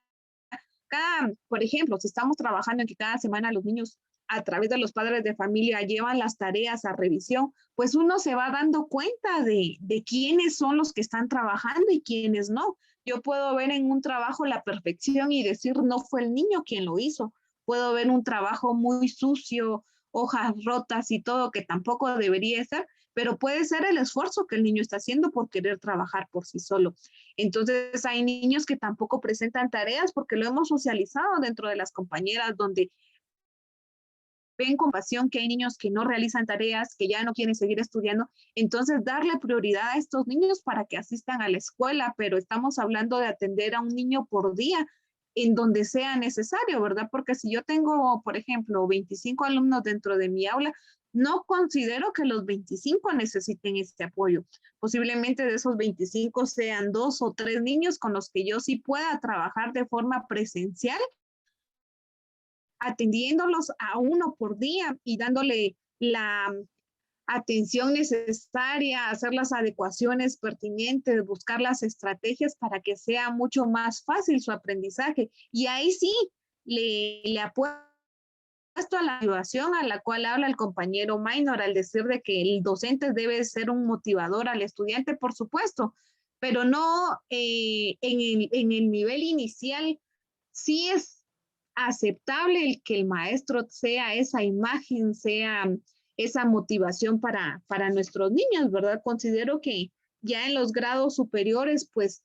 por ejemplo, si estamos trabajando en que cada semana los niños a través de los padres de familia llevan las tareas a revisión, pues uno se va dando cuenta de quiénes son los que están trabajando y quiénes no. Yo puedo ver en un trabajo la perfección y decir no fue el niño quien lo hizo. Puedo ver un trabajo muy sucio, hojas rotas y todo que tampoco debería ser, pero puede ser el esfuerzo que el niño está haciendo por querer trabajar por sí solo. Entonces hay niños que tampoco presentan tareas porque lo hemos socializado dentro de las compañeras donde ven con pasión que hay niños que no realizan tareas, que ya no quieren seguir estudiando, entonces darle prioridad a estos niños para que asistan a la escuela, pero estamos hablando de atender a un niño por día en donde sea necesario, ¿verdad? Porque si yo tengo, por ejemplo, 25 alumnos dentro de mi aula, no considero que los 25 necesiten este apoyo. Posiblemente de esos 25 sean 2 o 3 niños con los que yo sí pueda trabajar de forma presencial, atendiéndolos a uno por día y dándole la atención necesaria, hacer las adecuaciones pertinentes, buscar las estrategias para que sea mucho más fácil su aprendizaje. Y ahí sí le apuesto a la motivación a la cual habla el compañero Maynor al decir de que el docente debe ser un motivador al estudiante, por supuesto, pero no en el nivel inicial. Sí es aceptable el que el maestro sea esa imagen, sea esa motivación para nuestros niños, ¿verdad? Considero que ya en los grados superiores, pues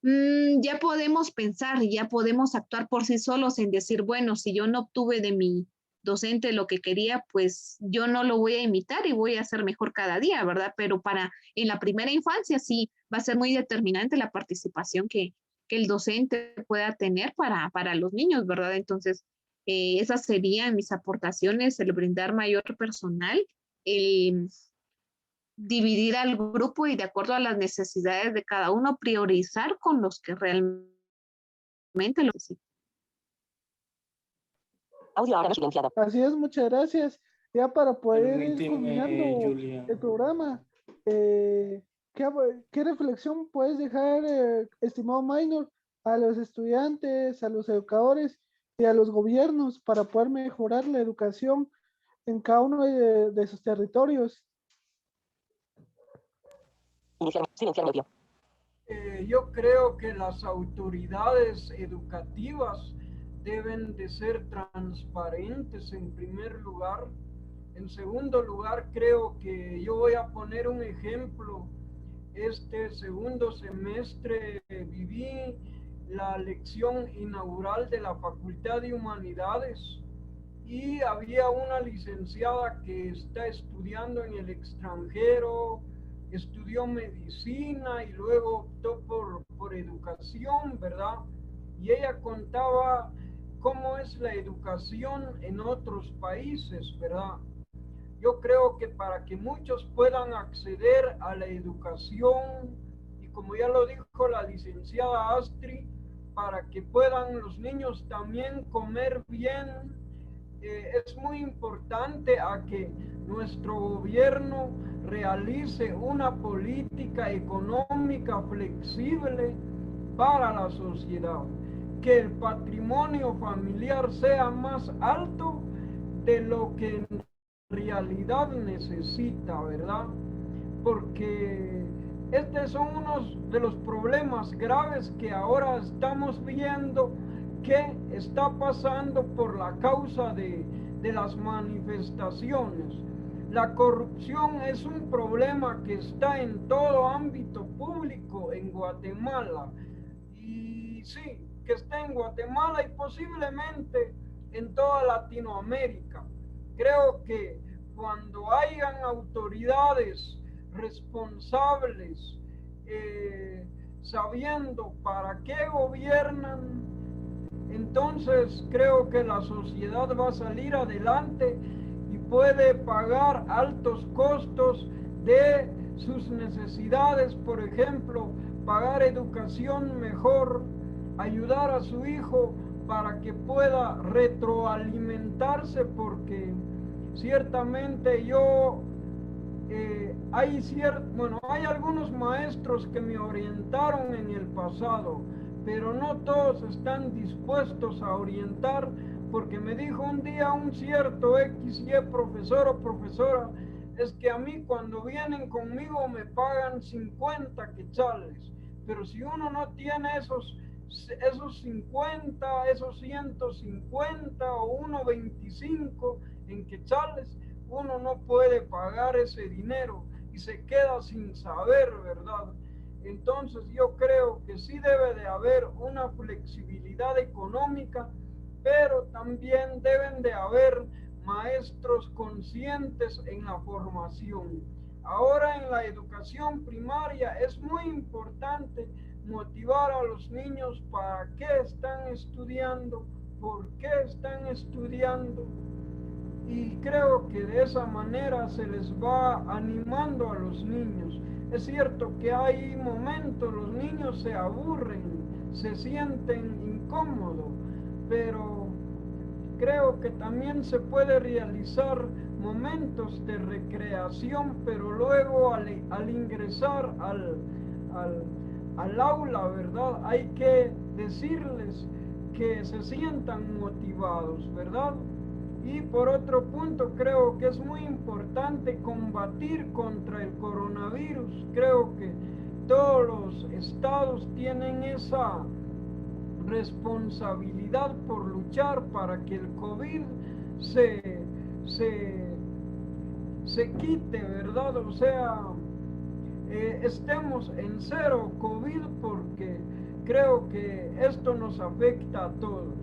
ya podemos pensar y ya podemos actuar por sí solos en decir, bueno, si yo no obtuve de mi docente lo que quería, pues yo no lo voy a imitar y voy a hacer mejor cada día, ¿verdad? Pero en la primera infancia sí va a ser muy determinante la participación que el docente pueda tener para los niños, ¿verdad? Entonces, esas serían mis aportaciones, el brindar mayor personal, el dividir al grupo y de acuerdo a las necesidades de cada uno, priorizar con los que realmente lo necesitan. Audio ahora no silenciado. Así es, muchas gracias. Ya para poder ir Permíteme, culminando Julia. el programa, ¿qué reflexión puedes dejar, estimado Minor, a los estudiantes, a los educadores y a los gobiernos para poder mejorar la educación en cada uno de sus territorios? Silenciar audio. Yo creo que las autoridades educativas deben de ser transparentes en primer lugar. En segundo lugar, creo que yo voy a poner un ejemplo. Este segundo semestre viví la lección inaugural de la Facultad de Humanidades y había una licenciada que está estudiando en el extranjero, estudió medicina y luego optó por educación, ¿verdad? Y ella contaba cómo es la educación en otros países, ¿verdad? Yo creo que para que muchos puedan acceder a la educación, y como ya lo dijo la licenciada Astrid, para que puedan los niños también comer bien, es muy importante a que nuestro gobierno realice una política económica flexible para la sociedad, que el patrimonio familiar sea más alto de lo que en realidad necesita, ¿verdad? Porque estos son unos de los problemas graves que ahora estamos viendo que está pasando por la causa de las manifestaciones. La corrupción es un problema que está en todo ámbito público en Guatemala. Y sí, que está en Guatemala y posiblemente en toda Latinoamérica. Creo que cuando hayan autoridades responsables, sabiendo para qué gobiernan, entonces creo que la sociedad va a salir adelante y puede pagar altos costos de sus necesidades, por ejemplo, pagar educación mejor, ayudar a su hijo para que pueda retroalimentarse, porque ciertamente hay algunos maestros que me orientaron en el pasado, pero no todos están dispuestos a orientar, porque me dijo un día un cierto XY profesor o profesora, es que a mí cuando vienen conmigo me pagan 50 quetzales, pero si uno no tiene esos 50, esos 150 o 1.25 en quetzales, uno no puede pagar ese dinero y se queda sin saber, ¿verdad? Entonces yo creo que sí debe de haber una flexibilidad económica, pero también deben de haber maestros conscientes en la formación. Ahora en la educación primaria es muy importante motivar a los niños para qué están estudiando, por qué están estudiando, y creo que de esa manera se les va animando a los niños. Es cierto que hay momentos, los niños se aburren, se sienten incómodos, pero creo que también se puede realizar momentos de recreación, pero luego al ingresar al aula, ¿verdad? Hay que decirles que se sientan motivados, ¿verdad? Y por otro punto, creo que es muy importante combatir contra el coronavirus. Creo que todos los estados tienen esa responsabilidad por luchar para que el COVID se quite, ¿verdad? O sea, estemos en cero COVID, porque creo que esto nos afecta a todos.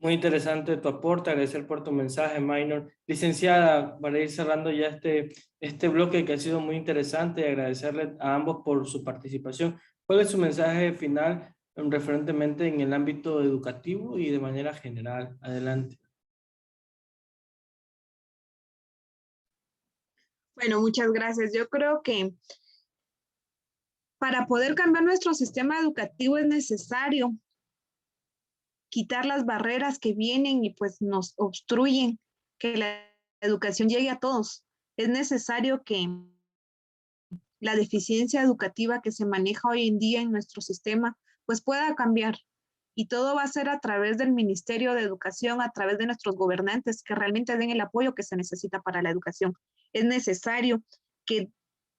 Muy interesante tu aporte, agradecer por tu mensaje, Minor. Licenciada, para ir cerrando ya este bloque que ha sido muy interesante, y agradecerle a ambos por su participación. ¿Cuál es su mensaje final referentemente en el ámbito educativo y de manera general? Adelante. Bueno, muchas gracias. Yo creo que para poder cambiar nuestro sistema educativo es necesario quitar las barreras que vienen y pues nos obstruyen que la educación llegue a todos. Es necesario que la deficiencia educativa que se maneja hoy en día en nuestro sistema pues pueda cambiar. Y todo va a ser a través del Ministerio de Educación, a través de nuestros gobernantes que realmente den el apoyo que se necesita para la educación. Es necesario que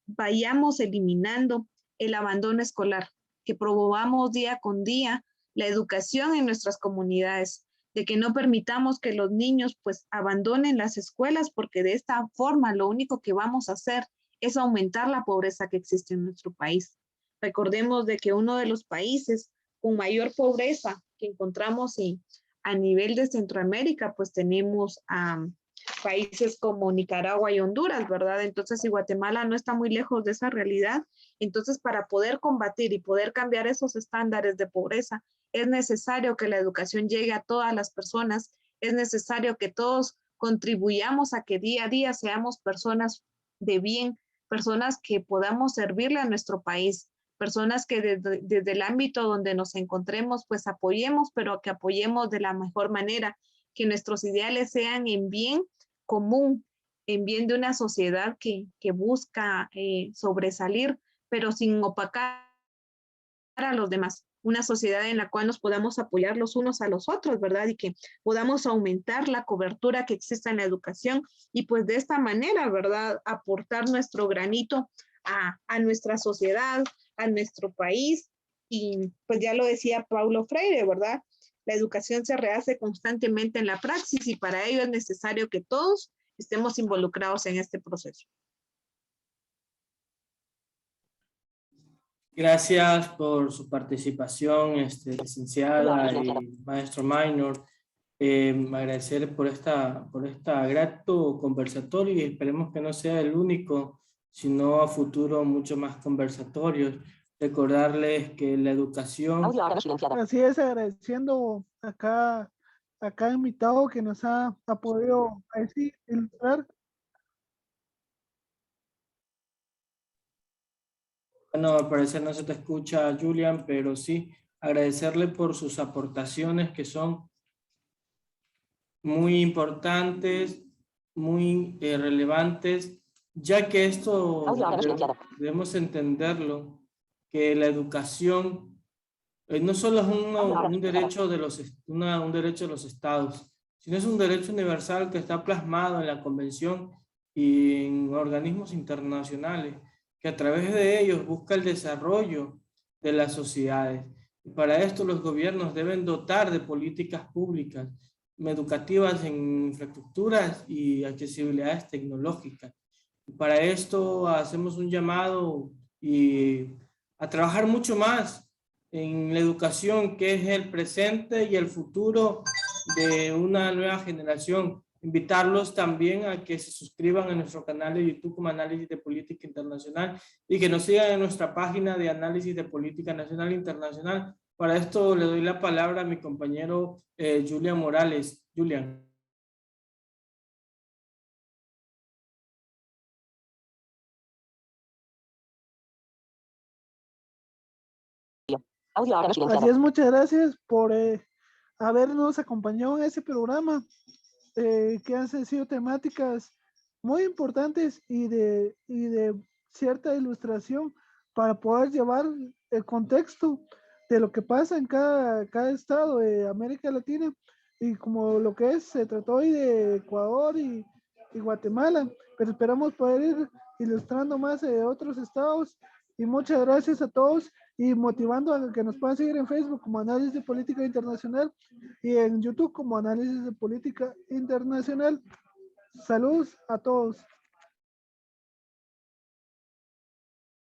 vayamos eliminando el abandono escolar, que promovamos día con día la educación en nuestras comunidades, de que no permitamos que los niños pues abandonen las escuelas, porque de esta forma lo único que vamos a hacer es aumentar la pobreza que existe en nuestro país. Recordemos de que uno de los países con mayor pobreza que encontramos a nivel de Centroamérica, pues tenemos a países como Nicaragua y Honduras, ¿verdad? Entonces, si Guatemala no está muy lejos de esa realidad, entonces para poder combatir y poder cambiar esos estándares de pobreza, es necesario que la educación llegue a todas las personas, es necesario que todos contribuyamos a que día a día seamos personas de bien, personas que podamos servirle a nuestro país, personas que desde el ámbito donde nos encontremos, pues apoyemos, pero que apoyemos de la mejor manera, que nuestros ideales sean en bien común, en bien de una sociedad que busca sobresalir, pero sin opacar a los demás. Una sociedad en la cual nos podamos apoyar los unos a los otros, ¿verdad? Y que podamos aumentar la cobertura que existe en la educación y pues de esta manera, ¿verdad? Aportar nuestro granito a nuestra sociedad, a nuestro país. Y pues ya lo decía Paulo Freire, ¿verdad? La educación se rehace constantemente en la praxis y para ello es necesario que todos estemos involucrados en este proceso. Gracias por su participación, licenciada y maestro Minor. Agradecer por esta grato conversatorio y esperemos que no sea el único, sino a futuro mucho más conversatorios. Recordarles que la educación... Así es, agradeciendo acá invitado que nos ha podido así ilustrar. Bueno, al parecer no se te escucha, Julian, pero sí, agradecerle por sus aportaciones que son muy importantes, muy relevantes, ya que esto debemos entenderlo, que la educación no solo es un derecho de un derecho de los estados, sino es un derecho universal que está plasmado en la Convención y en organismos internacionales, que a través de ellos busca el desarrollo de las sociedades. Y para esto los gobiernos deben dotar de políticas públicas educativas en infraestructuras y accesibilidades tecnológicas. Y para esto hacemos un llamado a trabajar mucho más en la educación, que es el presente y el futuro de una nueva generación. Invitarlos también a que se suscriban a nuestro canal de YouTube como Análisis de Política Internacional y que nos sigan en nuestra página de Análisis de Política Nacional e Internacional. Para esto le doy la palabra a mi compañero Julian Morales. Julian. Así es, muchas gracias por habernos acompañado en ese programa, que han sido temáticas muy importantes y de cierta ilustración para poder llevar el contexto de lo que pasa en cada estado de América Latina, y como lo que se trató hoy de Ecuador y Guatemala, pero esperamos poder ir ilustrando más de otros estados. Y muchas gracias a todos y motivando a que nos puedan seguir en Facebook como Análisis de Política Internacional y en YouTube como Análisis de Política Internacional. Saludos a todos.